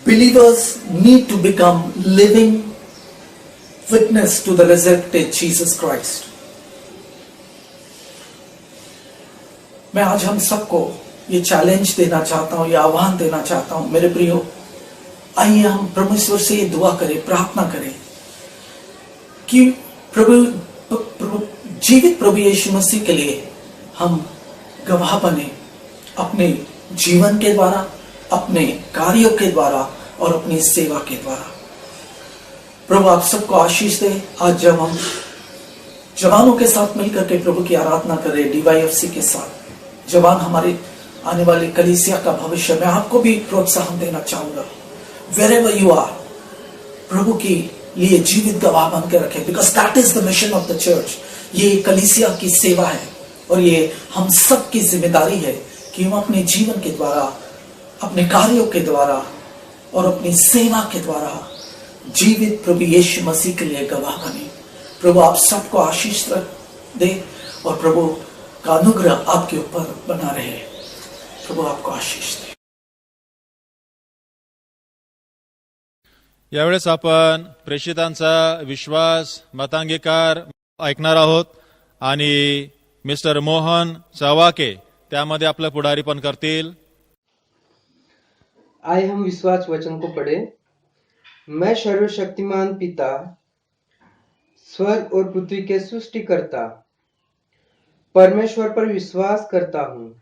believers need to become living witness to the resurrected Jesus Christ. मैं आज हम सबको ये चैलेंज देना चाहता हूं, ये आह्वान देना चाहता हूं। मेरे प्रियो, आइए हम परमेश्वर से ये दुआ करें, प्रार्थना करें कि जीवित प्रभु यीशु मसीह के लिए हम गवाह बने, अपने जीवन के द्वारा, अपने कार्यों के द्वारा और अपनी सेवा के द्वारा। प्रभु आप सबको आशीष दे। आज जब हम जवानों के साथ मिलकर के प्रभु की आराधना कर रहे, DYFC के साथ, जवान हमारे आने वाले कलीसिया का भविष्य, मैं आपको भी प्रोत्साहन देना चाहूंगा। Wherever you are, प्रभु की लिए जीवित गवाह बन के रखें, because that is the mission of the church. ये कलीसिया की सेवा है और ये हम सब की जिम्मेदारी है कि हम अपने जीवन के द्वारा, अपने कार्यों के द्वारा और अपनी सेवा के द्वारा जीवित प्रभु यीशु मसीह के लिए गवाह बने। प्रभु आप सबको आशीष दे और प्रभु का अनुग्रह आपके ऊपर बना रहे। प्रभु आपको आशीष दे। यावेळेस आपण प्रेषितांचा विश्वास मतांगीकार ऐकणार आहोत आणि मिस्टर मोहन चवाके त्यामध्ये आपलं पुढारीपण करतील। आइए हम विश्वास वचन को पढ़े। मैं सर्वशक्तिमान पिता, स्वर्ग और पृथ्वी के सृष्टिकर्ता परमेश्वर पर विश्वास करता हूँ।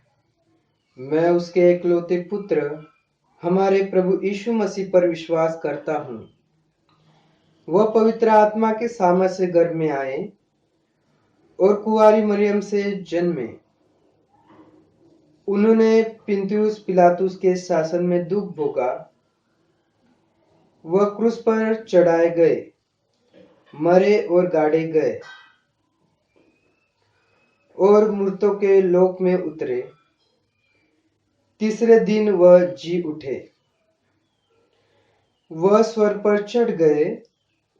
मैं उसके एकलौते पुत्र हमारे प्रभु यीशु मसीह पर विश्वास करता हूँ। वह पवित्र आत्मा के सामर्थ्य से गर्भ में आए और कुंवारी मरियम से जन्मे। उन्होंने पिंतियुस पिलातुस के शासन में दुख भोगा। वह क्रूस पर चढ़ाए गए, मरे और गाड़े गए और मृतों के लोक में उतरे। तीसरे दिन वह जी उठे। वह स्वर्ग पर चढ़ गए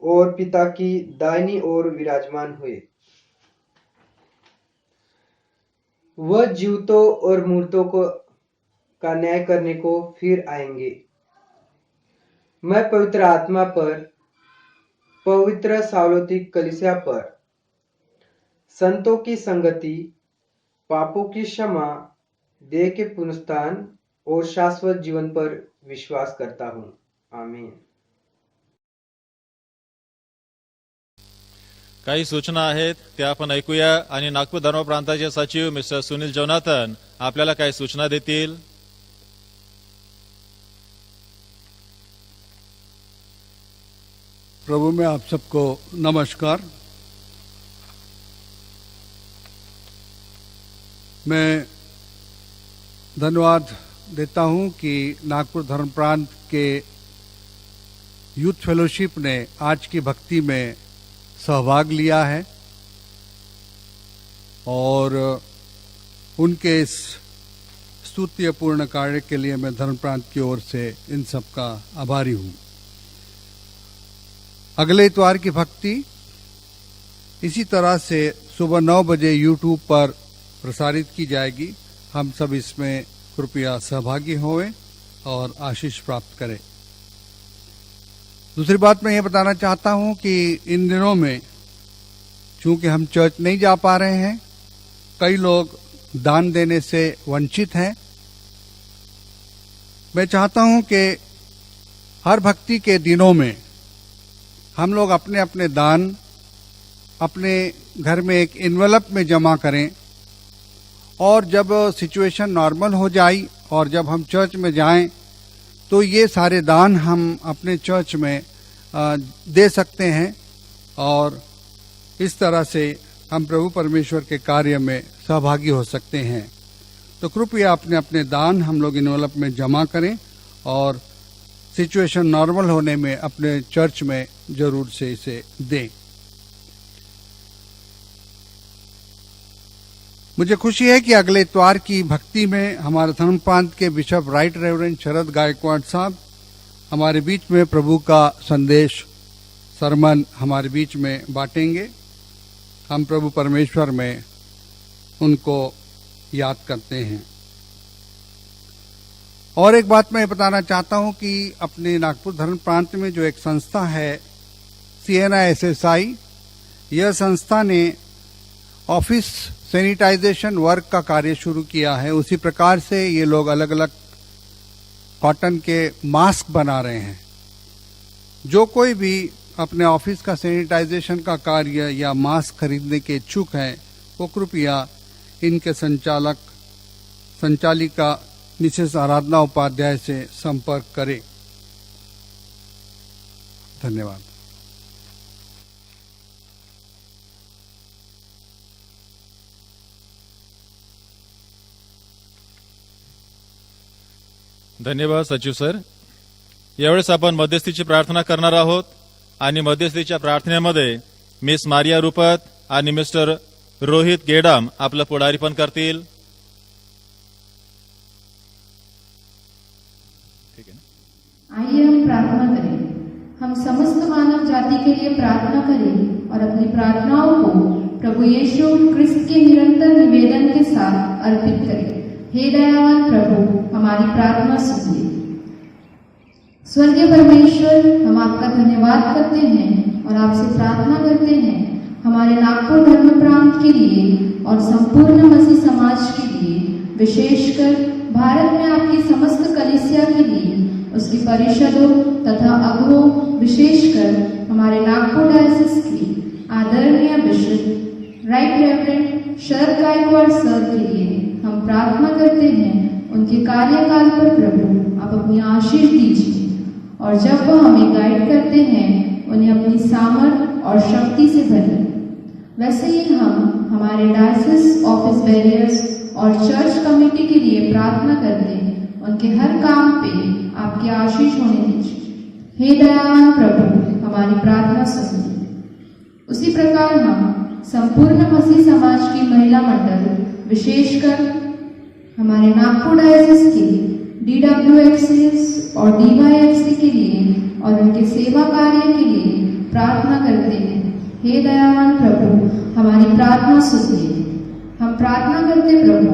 और पिता की दाहिनी ओर विराजमान हुए। वह जीवितों और मूर्तों का न्याय करने को फिर आएंगे। मैं पवित्र आत्मा पर, पवित्र सार्वलौकिक कलीसिया पर, संतों की संगति, पापों की क्षमा, देह के पुनरुत्थान और शाश्वत जीवन पर विश्वास करता हूँ। आमीन। काही सूचना आहेत त्या आपण ऐकूया आणि नागपूर धर्म प्रांताचे सचिव मिस्टर सुनील जोनाथन आपल्याला काही सूचना देतील. प्रभु में आप सबको नमस्कार. मैं धन्यवाद देता हूं कि नागपुर धर्म प्रांत के यूथ फेलोशिप ने आज की भक्ति में सहभाग लिया है और उनके इस स्तुत्यपूर्ण कार्य के लिए मैं धर्म प्रांत की ओर से इन सबका आभारी हूं. अगले इतवार की भक्ति इसी तरह से सुबह 9 बजे YouTube पर प्रसारित की जाएगी. हम सब इसमें कृपया सहभागी हों और आशीष प्राप्त करें. दूसरी बात मैं ये बताना चाहता हूं कि इन दिनों में चूंकि हम चर्च नहीं जा पा रहे हैं, कई लोग दान देने से वंचित हैं. मैं चाहता हूं कि हर भक्ति के दिनों में हम लोग अपने अपने दान अपने घर में एक एनवेलप में जमा करें और जब सिचुएशन नॉर्मल हो जाए और जब हम चर्च में जाएं तो ये सारे दान हम अपने चर्च में दे सकते हैं और इस तरह से हम प्रभु परमेश्वर के कार्य में सहभागी हो सकते हैं. तो कृपया अपने अपने दान हम लोग एनवेलप में जमा करें और सिचुएशन नॉर्मल होने में अपने चर्च में जरूर से इसे दें. मुझे खुशी है कि अगले इतवार की भक्ति में हमारे धर्म प्रांत के बिशप राइट रेवरेंड शरद गायकवाड़ साहब हमारे बीच में प्रभु का संदेश सरमन हमारे बीच में बांटेंगे. हम प्रभु परमेश्वर में उनको याद करते हैं. और एक बात मैं बताना चाहता हूं कि अपने नागपुर धर्म प्रांत में जो एक संस्था है CNI-SSI, यह संस्था ने ऑफिस सैनिटाइजेशन वर्क का कार्य शुरू किया है. उसी प्रकार से ये लोग अलग अलग कॉटन के मास्क बना रहे हैं. जो कोई भी अपने ऑफिस का सैनिटाइजेशन का कार्य या मास्क खरीदने के इच्छुक हैं वो कृपया इनके संचालिका मिसेस आराधना उपाध्याय से संपर्क करें. धन्यवाद. धन्यवाद सचिव सर. यावेळेस आपण मध्यस्थीची प्रार्थना करणार आहोत आणि मध्यस्थीच्या प्रार्थनेमध्ये मिस मारिया रुपत आणि मिस्टर रोहित गेडाम आपलं पुढारीपण करतील. आइए हम प्रार्थना करें. हम समस्त मानव जाति के लिए प्रार्थना करें और अपनी प्रार्थनाओं को प्रभु यीशु क्रिस्त के निरंतर निवेदन के साथ अर्पित करें. हे दयावान प्रभु, हमारी प्रार्थना सुनिए. स्वर्गीय परमेश्वर, हम आपका धन्यवाद करते हैं और आपसे प्रार्थना करते हैं हमारे नागपुर धर्म प्रांत के लिए और संपूर्ण मसीह समाज के लिए, विशेषकर भारत में आपकी समस्त कलीसिया के लिए, उसकी परिषदों तथा अगुओं, विशेषकर हमारे नागपुर डायसिस की आदरणीय बिशप राइट रेवरेंड शरद गायकवाड़ सर के लिए हम प्रार्थना करते हैं. उनके कार्यकाल पर प्रभु आप अपनी आशीष दीजिए और जब वह हमें गाइड करते हैं उन्हें अपनी सामर्थ और शक्ति से भरें. वैसे ही हम हमारे डायसिस ऑफिस बेरियर्स और चर्च कमेटी के लिए प्रार्थना करते हैं. उनके हर काम पे आपकी आशीष होने दीजिए. हे दयावान प्रभु, हमारी प्रार्थना सुनिए. उसी प्रकार हम संपूर्ण मसीह समाज की महिला मंडल, विशेषकर हमारे नागपुर डायसिस के DWXS और DYFC के लिए और उनके सेवा कार्य के लिए प्रार्थना करते हैं. हे दयावान प्रभु, हमारी प्रार्थना सुनिए. हम प्रार्थना करते प्रभु,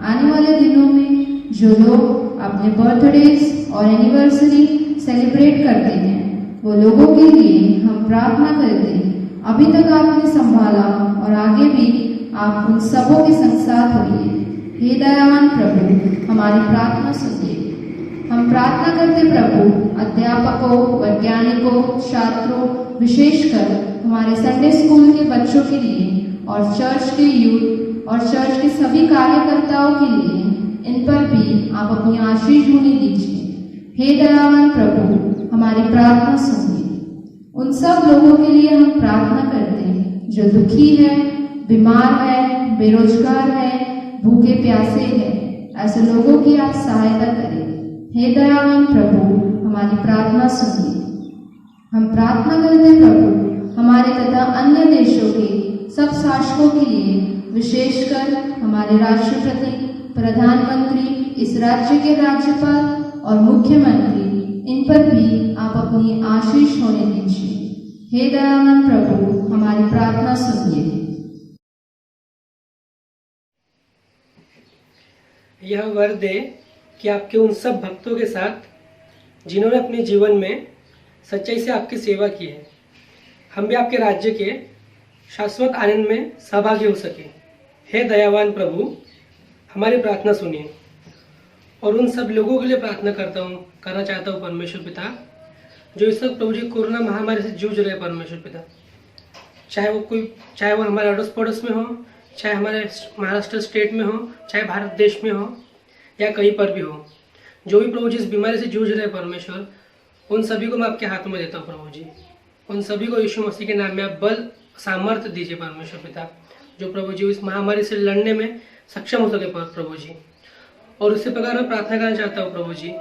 आने वाले दिनों में जो लोग अपने बर्थडेज और एनिवर्सरी सेलिब्रेट करते हैं वो लोगों के लिए हम प्रार्थना करते हैं. अभी तक आपने संभाला और आगे भी आप उन सबों के संग साथ होइए. हे दयावान प्रभु, हमारी प्रार्थना सुनिए. हम प्रार्थना करते प्रभु अध्यापकों, वैज्ञानिकों, छात्रों, विशेषकर हमारे संडे स्कूल के बच्चों के लिए और चर्च के यूथ और चर्च के सभी कार्यकर्ताओं के लिए इन पर भी आप अपनी आशीष होने दीजिए। हे दयावान प्रभु, हमारी प्रार्थना सुनिए। उन सब लोगों के लिए हम प्रार्थना करते हैं जो दुखी है, बीमार है, बेरोजगार है, भूखे प्यासे है। ऐसे लोगों की आप सहायता करें। हे दयावान प्रभु, हमारी प्रार्थना सुनिए। हम प्रार्थना करते हैं प्रभु, हमारे तथा अन्य देशों के सब शासकों के लिए, विशेषकर हमारे राष्ट्रपति, प्रधानमंत्री, इस राज्य के राज्यपाल और मुख्यमंत्री, इन पर भी आप अपनी आशीष होने दीजिए। हे दयावान प्रभु, हमारी प्रार्थना सुनिए। यह वर दे कि आपके उन सब भक्तों के साथ जिन्होंने अपने जीवन में सच्चाई से आपकी सेवा की है, हम भी आपके राज्य के शाश्वत आनंद में सहभागी हो सके। हे दयावान प्रभु, हमारी प्रार्थना सुनिए। और उन सब लोगों के लिए प्रार्थना करना चाहता हूँ परमेश्वर पिता, जो इस वक्त प्रभु जी कोरोना महामारी से जूझ रहे हैं परमेश्वर पिता। चाहे वो हमारे अड़ोस पड़ोस में हो, चाहे हमारे महाराष्ट्र स्टेट में हो, चाहे भारत देश में हो, या कहीं पर भी हो, जो भी प्रभु जी इस बीमारी से जूझ रहे हैं परमेश्वर, उन सभी को मैं आपके हाथों में देता हूँ प्रभु जी। उन सभी को यीशु मसीह के नाम में आप बल सामर्थ्य दीजिए परमेश्वर पिता, जो प्रभु जी इस महामारी से लड़ने में सक्षम हो सके प्रभु जी। और उसी प्रकार मैं प्रार्थना करना चाहता हूँ प्रभु जी,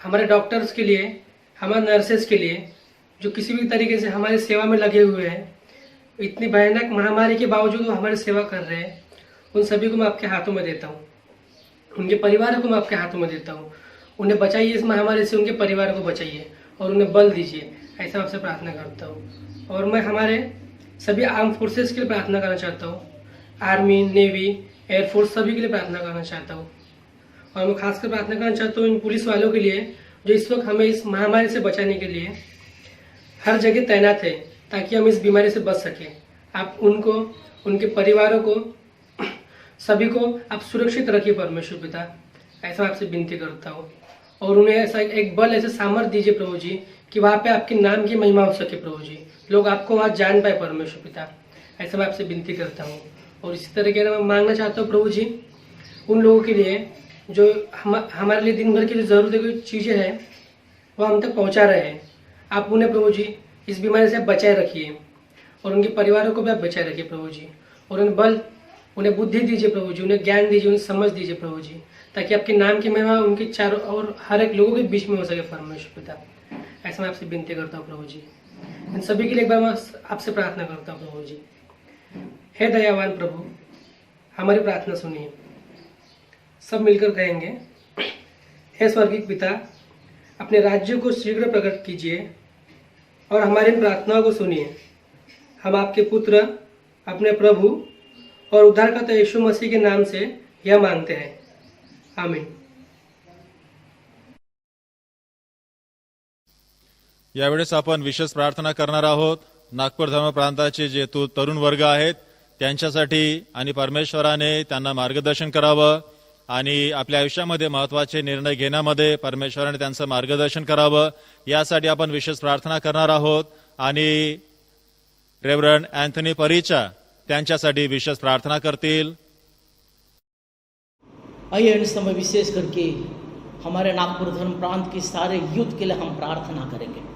हमारे डॉक्टर्स के लिए, हमारे नर्सेस के लिए, जो किसी भी तरीके से हमारी सेवा में लगे हुए हैं, इतनी भयानक महामारी के बावजूद वो हमारी सेवा कर रहे हैं, उन सभी को मैं आपके हाथों में देता हूँ। उनके परिवारों को मैं आपके हाथों में देता हूँ। उन्हें बचाइए इस महामारी से, उनके परिवार को बचाइए और उन्हें बल दीजिए, ऐसा आपसे प्रार्थना करता हूँ। और मैं हमारे सभी आर्म फोर्सेस के लिए प्रार्थना करना चाहता हूँ, आर्मी, नेवी, एयरफोर्स, सभी के लिए प्रार्थना करना चाहता हूँ। और मैं खासकर प्रार्थना करना चाहता हूँ इन पुलिस वालों के लिए, जो इस वक्त हमें इस महामारी से बचाने के लिए हर जगह तैनात है, ताकि हम इस बीमारी से बच सकें। आप उनको, उनके परिवारों को, सभी को आप सुरक्षित रखिए परमेश्वर पिता, ऐसा आपसे विनती करता हूँ। और उन्हें ऐसा एक बल, ऐसे सामर्थ्य दीजिए प्रभु जी, कि वहाँ पे आपके नाम की महिमा हो सके प्रभु जी, लोग आपको वहाँ जान पाए परमेश्वर पिता, ऐसा मैं आपसे विनती करता हूँ। और इसी तरीके से मैं मांगना चाहता हूँ प्रभु जी, उन लोगों के लिए जो हमारे लिए दिन भर की जो ज़रूरत की चीज़ें हैं वो हम तक पहुँचा रहे हैं, आप उन्हें प्रभु जी इस बीमारी से बचाए रखिए और उनके परिवारों को भी आप बचाए रखिए प्रभु जी। और उन्हें बल, उन्हें बुद्धि दीजिए प्रभु जी, उन्हें ज्ञान दीजिए, उन्हें समझ दीजिए प्रभु जी, ताकि आपके नाम की महिमा उनके चारों और हर एक लोगों के बीच में हो सके परमेश्वर पिता, ऐसा मैं आपसे विनती करता हूँ प्रभु जी। इन सभी के लिए एक बार मैं आपसे प्रार्थना करता हूँ प्रभु जी। हे दयावान प्रभु, हमारी प्रार्थना सुनिए। सब मिलकर कहेंगे, हे स्वर्गीय पिता, अपने राज्य को शीघ्र प्रकट कीजिए और हमारी प्रार्थनाओं को सुनिए। हम आपके पुत्र, अपने प्रभु और उद्धारकर्ता यीशु मसीह के नाम से यह मांगते हैं, आमीन। यावेळेस आपण विशेष प्रार्थना करणार आहोत नागपूर धर्म प्रांताचे जे तरुण वर्ग आहेत त्यांच्यासाठी, आणि परमेश्वराने त्यांना मार्गदर्शन करावं आणि आपल्या आयुष्यामध्ये महत्वाचे निर्णय घेण्यामध्ये परमेश्वराने त्यांचं मार्गदर्शन करावं, यासाठी आपण विशेष प्रार्थना करणार आहोत। आणि रेव्हरंड अँथनी परिचा त्यांच्यासाठी विशेष प्रार्थना करतील। आइए इस समय विशेष करके हमारे नागपुर धर्म प्रांत के सारे युद्ध के लिए हम प्रार्थना करेंगे।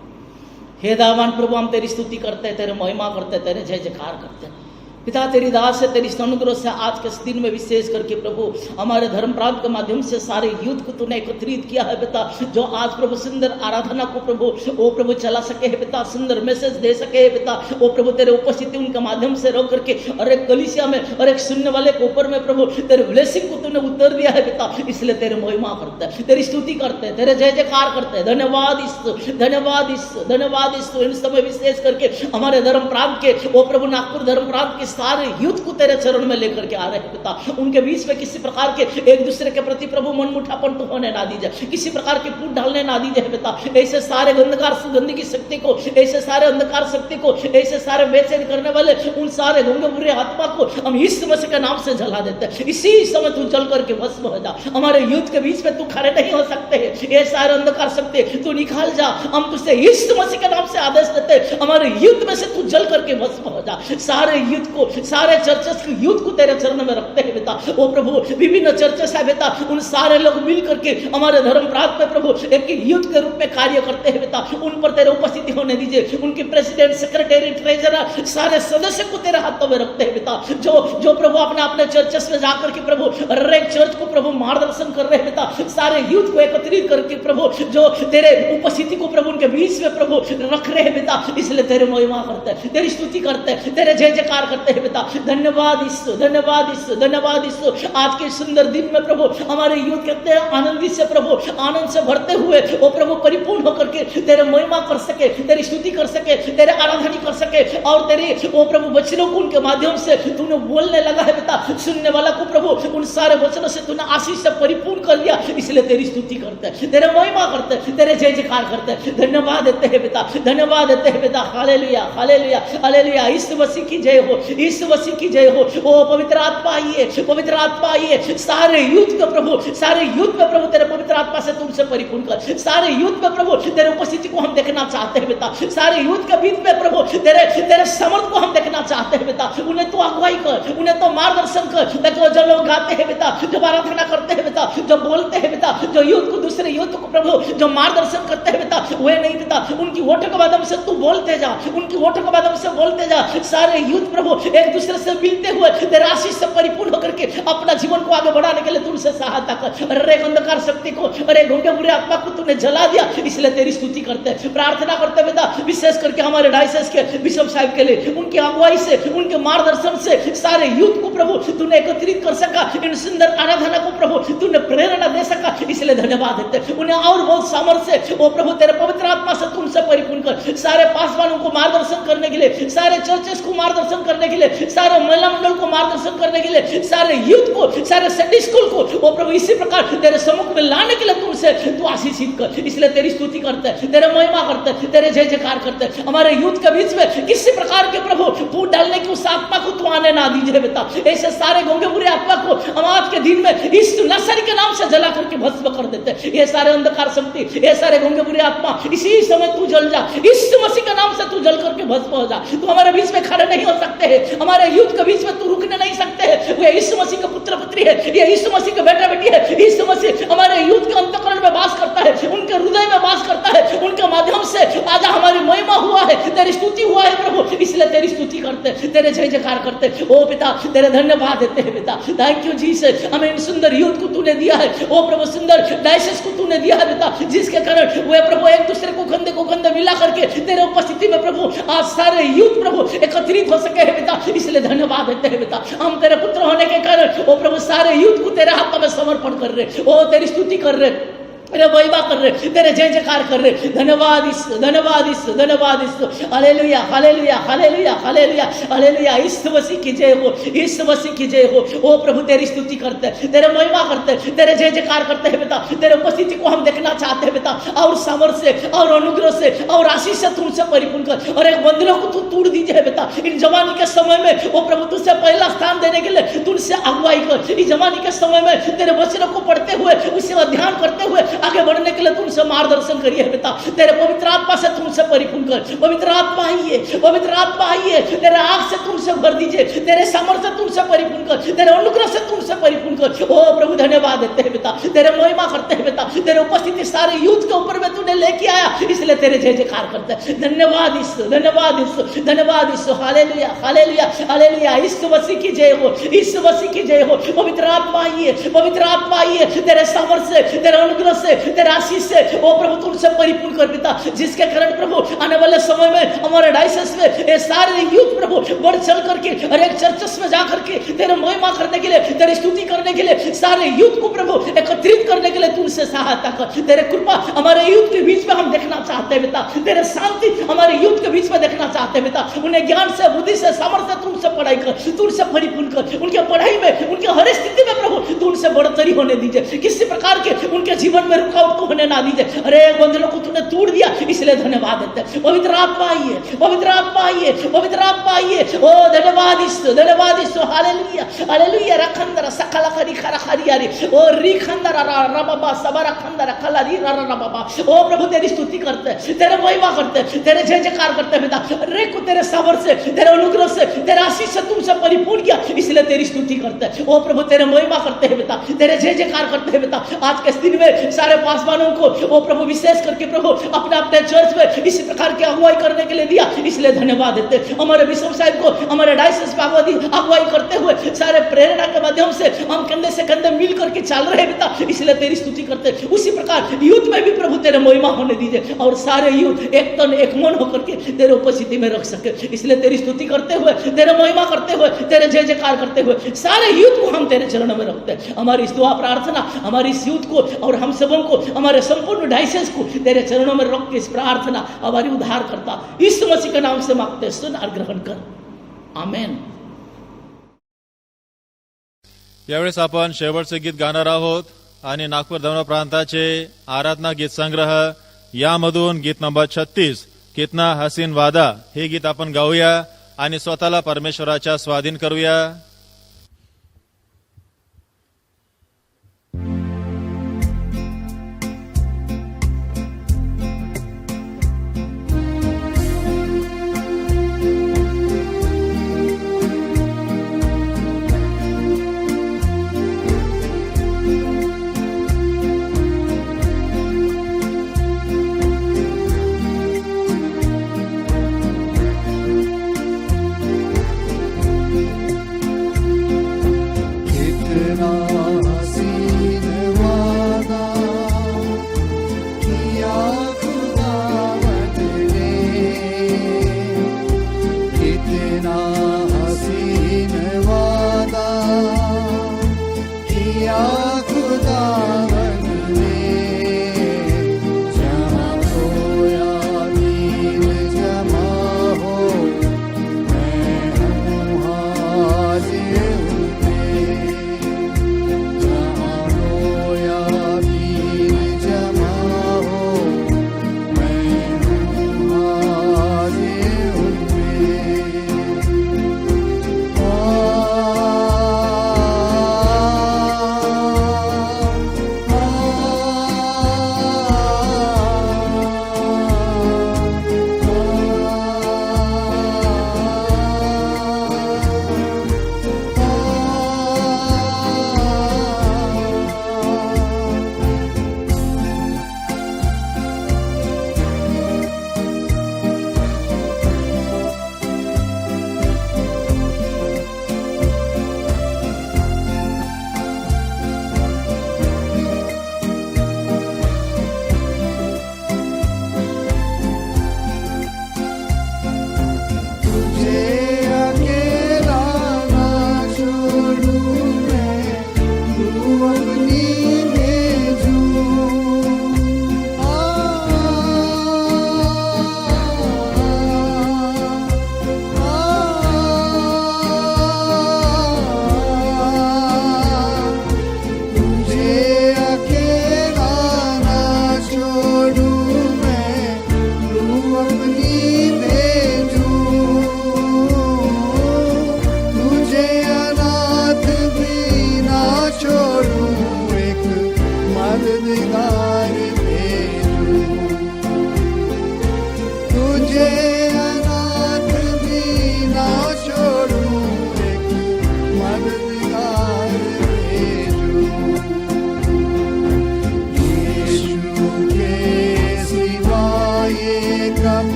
हे दयावान प्रभु, हम तेरी स्तुति करते हैं, तेरे महिमा करते हैं, तेरे जय जयकार करते हैं। पिता, तेरी दास से, तेरी अनुग्रह से आज के दिन में विशेष करके प्रभु हमारे धर्म प्रांत के माध्यम से सारे युद्ध को तूने एकत्रित किया है पिता, जो आज प्रभु सुंदर आराधना को प्रभु ओ प्रभु चला सके है पिता, सुंदर मैसेज दे सके है पिता। ओ प्रभु तेरे उपस्थिति उनके माध्यम से रह करके और एक कलीसिया में और एक सुनने वाले के ऊपर में प्रभु तेरे ब्लेसिंग को तूने उत्तर दिया है पिता, इसलिए तेरे महिमा करते हैं, तेरी स्तुति करते हैं, तेरे जय जयकार करते हैं। धन्यवाद ईश्वर, धन्यवाद ईश्वर, धन्यवाद ईश्वर। इन समय विशेष करके हमारे धर्म प्रांत के ओ प्रभु नागपुर धर्म प्रांत के सारे युद्ध को तेरे चरण में लेकर के आ रहे हैं पिता। उनके बीच में किसी प्रकार के एक दूसरे के प्रति प्रभु मनमुठापन तो होने ना दीजिए, किसी प्रकार के फूट डालने ना दीजिए पिता। ऐसे सारे अंधकार सुगंधी की शक्ति को, ऐसे सारे अंधकार शक्ति को, ऐसे सारे बेचैन करने वाले उन सारे गंगे बुरे आत्मा को हम यीशु मसीह के नाम से जला देते हैं। इसी समय तू जल करके भस्म हो जा। हमारे युद्ध के बीच में तू खड़े नहीं हो सकते हैं। ये सारे अंधकार शक्ति तू निकाल जा। हम तुझसे यीशु मसीह के नाम से आदेश देते हैं, हमारे युद्ध में से तू जल करके भस्म हो जा। सारे युद्ध को, सारे चर्चेस के युद्ध को तेरे चरण में रखते हैं बेटा। ओ प्रभु, विभिन्न चर्चेस है बेटा, उन सारे लोग मिल करके हमारे धर्म प्रांत में प्रभु एक युद्ध के रूप में कार्य करते हैं बेटा। उन पर तेरे उपस्थिति होने दीजिए। उनके प्रेसिडेंट, सेक्रेटरी, ट्रेजरर, सारे सदस्य को तेरे हाथों में रखते हैं बेटा। जो प्रभु अपने चर्चेस में जाकर के प्रभु हर एक चर्च को प्रभु मार्गदर्शन कर रहे हैं बेटा। सारे युद्ध को एकत्रित करके प्रभु जो तेरे उपस्थिति को प्रभु उनके बीच में प्रभु रख रहे हैं बेटा। इसलिए तेरे महिमा करते हैं, तेरी स्तुति करते हैं, तेरे जय जयकार करते हैं बेटा। धन्यवाद यीशु, धन्यवाद यीशु, धन्यवाद यीशु। आज के सुंदर दिन में प्रभु हमारे युद्ध कहते हैं आनंदित से प्रभु, आनंद से भरते हुए वो प्रभु परिपूर्ण होकर के तेरे महिमा कर सके, तेरी स्तुति कर सके, तेरे आराधना कर सके और तेरी वो प्रभु वचनों को उनके माध्यम से तूने बोलने लगा है बेटा। सुनने वाला को प्रभु उन सारे वचनों से तूने आशीष से परिपूर्ण कर दिया। इसलिए तेरी स्तुति करते हैं, तेरे महिमा करते हैं, तेरे जय जयकार करते हैं। धन्यवाद देते हैं बेटा, धन्यवाद देते हैं बेटा। Hallelujah, hallelujah, hallelujah. यीशु मसीह की जय हो, यीशु मसीह की जय हो। ओ पवित्र आत्मा आइए, पवित्र आत्मा आइए। सारे युद्ध में प्रभु, सारे युद्ध में प्रभु तेरे पवित्र आत्मा से तुमसे परिपूर्ण कर। सारे युद्ध में प्रभु तेरे उपस्थिति को हम देखना चाहते हैं बेटा। सारे युद्ध के बीच में प्रभु तेरे समर्थ को हम देखना चाहते हैं बेटा। उन्हें तो अगुवाई कर, उन्हें तो मार्गदर्शन कर। जो लोग गाते हैं बेटा, जो आराधना करते हैं बेटा, जो बोलते हैं बेटा, जो युद्ध को दूसरे युद्ध को प्रभु जो मार्गदर्शन करते हैं बेटा, वे नहीं बेटा, उनकी होठों के माध्यम से तू बोलते जा, उनकी होठों के माध्यम से बोलते जा। सारे युद्ध प्रभु एक दूसरे से मिलते हुए तेरे आशीष से परिपूर्ण होकर के अपना जीवन को आगे बढ़ाने के लिए तुमसे सहायता कर। अरे अंधकार शक्ति को, अरे गंगे बुरे आत्मा को तूने जला दिया। इसलिए तेरी स्तुति करते हैं, प्रार्थना करते हैं बेटा, विशेष करके हमारे डायसेस के बिशप साहब के लिए, उनकी अगुवाई से, उनके मार्गदर्शन से सारे युद्ध को प्रभु तूने एकत्रित कर सका। इन सुंदर आराधना को प्रभु तूने प्रेरणा दे सका। इसलिए धन्यवाद देते हैं। उन्हें और बहुत सामर्थ्य से वो प्रभु तेरे पवित्र आत्मा से तुमसे परिपूर्ण कर। सारे पासवानों को मार्गदर्शन करने के लिए, सारे चर्चेस को मार्गदर्शन करने के लिए, सारे महिला मंडल को मार्गदर्शन करने के लिए, सारे यूथ को, सारे संडे स्कूल को वो प्रभु इसी प्रकार तेरे सम्मुख में लाने के लिए तुमसे तू आशीषित कर। इसलिए तेरी स्तुति करते हैं, तेरे महिमा करते हैं, तेरे जय जयकार करते हैं। हमारे यूथ के बीच में किसी प्रकार के प्रभु फूट डालने की उस आत्मा को तू आने ना दीजिए बेटा। ऐसे सारे गंगे बुरे आत्मा को हम आज के दिन में इस नसरी के नाम से जला करके भस्म कर देते हैं। ये सारे अंधकार शक्ति, ये सारे गंगे बुरे आत्मा इसी समय तू जल जा। इस मसीह के नाम से तू जल करके भस्म हो जा। तू हमारे बीच में खड़े नहीं हो सकते हैं, हमारे यूथ के बीच में तू रुकने नहीं सकते हैं। वे यीशु मसीह के पुत्र पुत्री है, ये यीशु मसीह के बेटा बेटी है। यीशु मसीह हमारे यूथ के अंतःकरण में वास करता है, उनके हृदय में वास करता है। उनके माध्यम से आज हमारी महिमा हुआ है, तेरी स्तुति हुआ है प्रभु। इसलिए तेरी स्तुति करते हैं, तेरे जय जयकार करते हैं। ओ पिता तेरे धन्यवाद देते हैं बेटा। थैंक यू जीसस, हमें इन सुंदर यूथ को तूने दिया है। ओ प्रभु सुंदर डायसेस को तूने दिया है बेटा, जिसके कारण वे प्रभु एक दूसरे को कंधे मिला करके तेरे उपस्थिति में प्रभु आज सारे यूथ प्रभु एकत्रित हो सके है बेटा। इसलिए धन्यवाद देते हैं बेटा। हम तेरे पुत्र होने के कारण ओ प्रभु सारे यूथ को तेरे हाथों में समर्पण कर रहे, ओ तेरी स्तुति कर रहे, तेरे महिमा कर रहे, तेरे जय जयकार कर रहे। धन्यवाद यीशु, धन्यवाद यीशु, धन्यवाद यीशु। Hallelujah, hallelujah, hallelujah, hallelujah, hallelujah. यीशु मसीह की जय हो, यीशु मसीह की जय हो। ओ प्रभु तेरी स्तुति करते हैं, तेरे महिमा करते हैं, तेरे जय जयकार करते हैं बेटा। तेरे उपस्थिति को हम देखना चाहते हैं बेटा, और सामर्थ्य से और अनुग्रह से और आशीष से तुमसे परिपूर्ण कर। और एक बंधनों को तू तोड़ दीजिए बेटा। इन जवानी के समय में ओ प्रभु तुझसे पहला स्थान देने के लिए तुझसे अगुवाई कर। इस जवानी के समय में तेरे वचनों को पढ़ते हुए, उसे ध्यान करते हुए आगे बढ़ने के लिए तुमसे मार्गदर्शन करिए बेटा। तेरे पवित्र आत्मा से तुमसे परिपूर्ण कर। पवित्र आत्मा आइए, पवित्र आत्मा आइए। तेरे आग से तुमसे भर दीजिए, तेरे सामर्थ्य से तुमसे परिपूर्ण कर, तेरे अनुग्रह से तुमसे परिपूर्ण कर। ओ प्रभु धन्यवाद देते हैं बेटा, तेरे महिमा करते हैं बेटा। तेरे उपस्थिति सारे यूथ के ऊपर में तूने लेके आया, इसलिए तेरे जय जयकार करते हैं। धन्यवाद यीशु, धन्यवाद यीशु, धन्यवाद यीशु। Hallelujah, hallelujah, hallelujah. यीशु मसीह की जय हो, यीशु मसीह की जय हो। पवित्र आत्मा आइए, पवित्र आत्मा आइए। तेरे सामर्थ्य से, तेरे अनुग्रह से से, तेरे आशीष से ओ प्रभु तू उनसे परिपूर्ण कर पिता, जिसके कारण प्रभु आने वाले समय में हमारे डायसेस में ये सारे यूथ प्रभु बढ़ चढ़ करके हर एक चर्चेस में जा करके तेरे महिमा करने के लिए, तेरी स्तुति करने के लिए, सारे यूथ को प्रभु एकत्रित करने के लिए तू उनसे सहायता कर। तेरे कृपा हमारे यूथ के बीच में हम देखना चाहते हैं पिता, तेरे शांति हमारे यूथ के बीच में देखना चाहते हैं पिता। उन्हें ज्ञान से, बुद्धि से, सामर्थ्य तू उनसे पढ़ाई कर, तू उनसे परिपूर्ण कर, उनके पढ़ाई में, उनके हर स्थिति में प्रभु तू उनसे बढ़ोतरी होने दीजिए, किसी प्रकार के उनके जीवन में रुकावट को होने ना दीजिए। अरे बंधनों को तूने तोड़ दिया, इसलिए धन्यवाद देते हैं। पवित्र आत्मा आइए, पवित्र आत्मा आइए, पवित्र आत्मा आइए। ओ धन्यवाद ईश्वर, धन्यवाद ईश्वर, हालेलुया हालेलुया। रखंदर सकला खरी खरा खरियारी ओ रिखंदर रबाबा सबरा खंदर खलारी रबाबा। ओ प्रभु तेरी स्तुति करते हैं, तेरे महिमा करते हैं, तेरे जय जयकार करते हैं पिता। रे को तेरे सामर से, तेरे अनुग्रह से, तेरे आशीष से तुमसे परिपूर्ण किया, इसलिए तेरी स्तुति करते हैं। ओ प्रभु तेरे महिमा करते हैं पिता, तेरे जय जयकार करते हैं पिता। आज के दिन में सारे पासवानों को ओ प्रभु विशेष करके प्रभु अपने अपने चर्च में इसी प्रकार की अगुवाई करने के लिए दिया, इसलिए धन्यवाद देते हैं। हमारे बिशप साहब को हमारे डायसेस में अगुवाई करते हुए सारे प्रेरणा के माध्यम से हम कंधे से कंधे मिल करके चल रहे हैं पिता, इसलिए तेरी स्तुति करते हैं। उसी प्रकार यूथ में भी प्रभु तेरे महिमा होने दीजिए और सारे यूथ एक तन एक मन होकर के तेरे उपस्थिति में रख सके, इसलिए तेरी स्तुति करते हुए, तेरे महिमा करते हुए, तेरे जय जयकार करते हुए सारे यूथ को हम तेरे चरणों में रखते हैं। हमारी इस दुआ प्रार्थना हमारी इस यूथ को और हम सबों को, हमारे संपूर्ण डायसेस को तेरे चरणों में रख के इस प्रार्थना हमारी उद्धार करता यीशु मसीह के नाम से मांगते, सुन और ग्रहण कर, आमेन। यावेळेस आपण शेवटचे गीत गाणार आहोत आणि नागपूर धर्म प्रांताचे आराधना गीत संग्रह यामधून गीत नंबर 36 कितना हसीन वादा हे गीत आपण गाऊया आणि स्वतःला परमेश्वराच्या स्वाधीन करूया।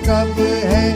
कब है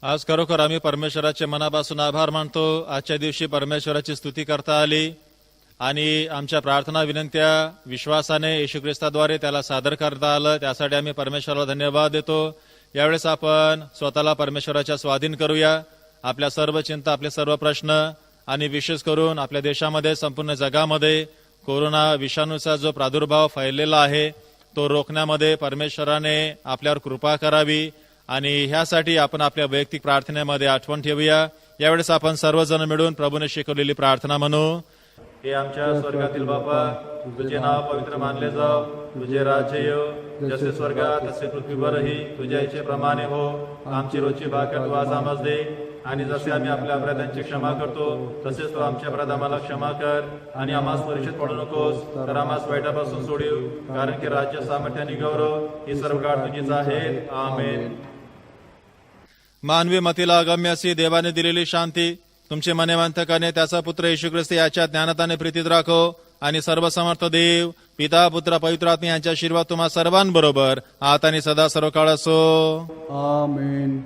आज खरोखर आम्ही परमेश्वराचे मनापासून आभार मानतो. आजच्या दिवशी परमेश्वराची स्तुती करता आली आणि आमच्या प्रार्थना विनंत्या विश्वासाने येशू ख्रिस्ताद्वारे त्याला सादर करता आलं. त्यासाठी आम्ही परमेश्वराला धन्यवाद देतो. यावेळेस आपण स्वतःला परमेश्वराच्या स्वाधीन करूया. आपल्या सर्व चिंता, आपले सर्व प्रश्न आणि विशेष करून आपल्या देशामध्ये, संपूर्ण जगामध्ये कोरोना विषाणूचा जो प्रादुर्भाव फैललेला आहे तो रोखण्यामध्ये परमेश्वराने आपल्यावर कृपा करावी आणि ह्यासाठी आपण आपल्या वैयक्तिक प्रार्थनेमध्ये आठवण ठेवूया. यावेळेस आपण सर्वजण मिळून प्रभूने शिकवलेली प्रार्थना म्हणू. हे आमच्या स्वर्गातील बापा, तुझे नाव पवित्र मानले जाव, तुझे राज्य येव, जसे स्वर्गात तसे पृथ्वीवरही तुझ्या इच्छेप्रमाणे हो. आमची रोजची भाकर तू आज आम्हास दे आणि जसे आम्ही आपल्या अपराधांची क्षमा करतो तसेच तू आमच्या अपराध आम्हाला क्षमा कर आणि आम्हास परीक्षेत पडू नकोस तर आम्हास वाईटापासून सोडीव, कारण की राज्य, सामर्थ्य आणि गौरव ही सर्व काळ तुझीच आहेत. आमेन. मानवी मतीला अगम्य अशी देवाने दिलेली शांती तुमचे मनेवंत करणे त्याचा पुत्र येशू ख्रिस्त याच्या ज्ञानाताने प्रीतीत राखो आणि सर्वसमर्थ देव पिता, पुत्र, पवित्र आत्मा यांच्या आशीर्वाद तुम्हा सर्वांबरोबर आता आणि सदा सर्व काळ असो. आमीन.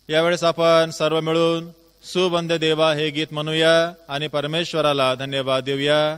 यावेळेस आपण सर्व मिळून सुवंद्य देवा हे गीत म्हणूया आणि परमेश्वराला धन्यवाद देऊया.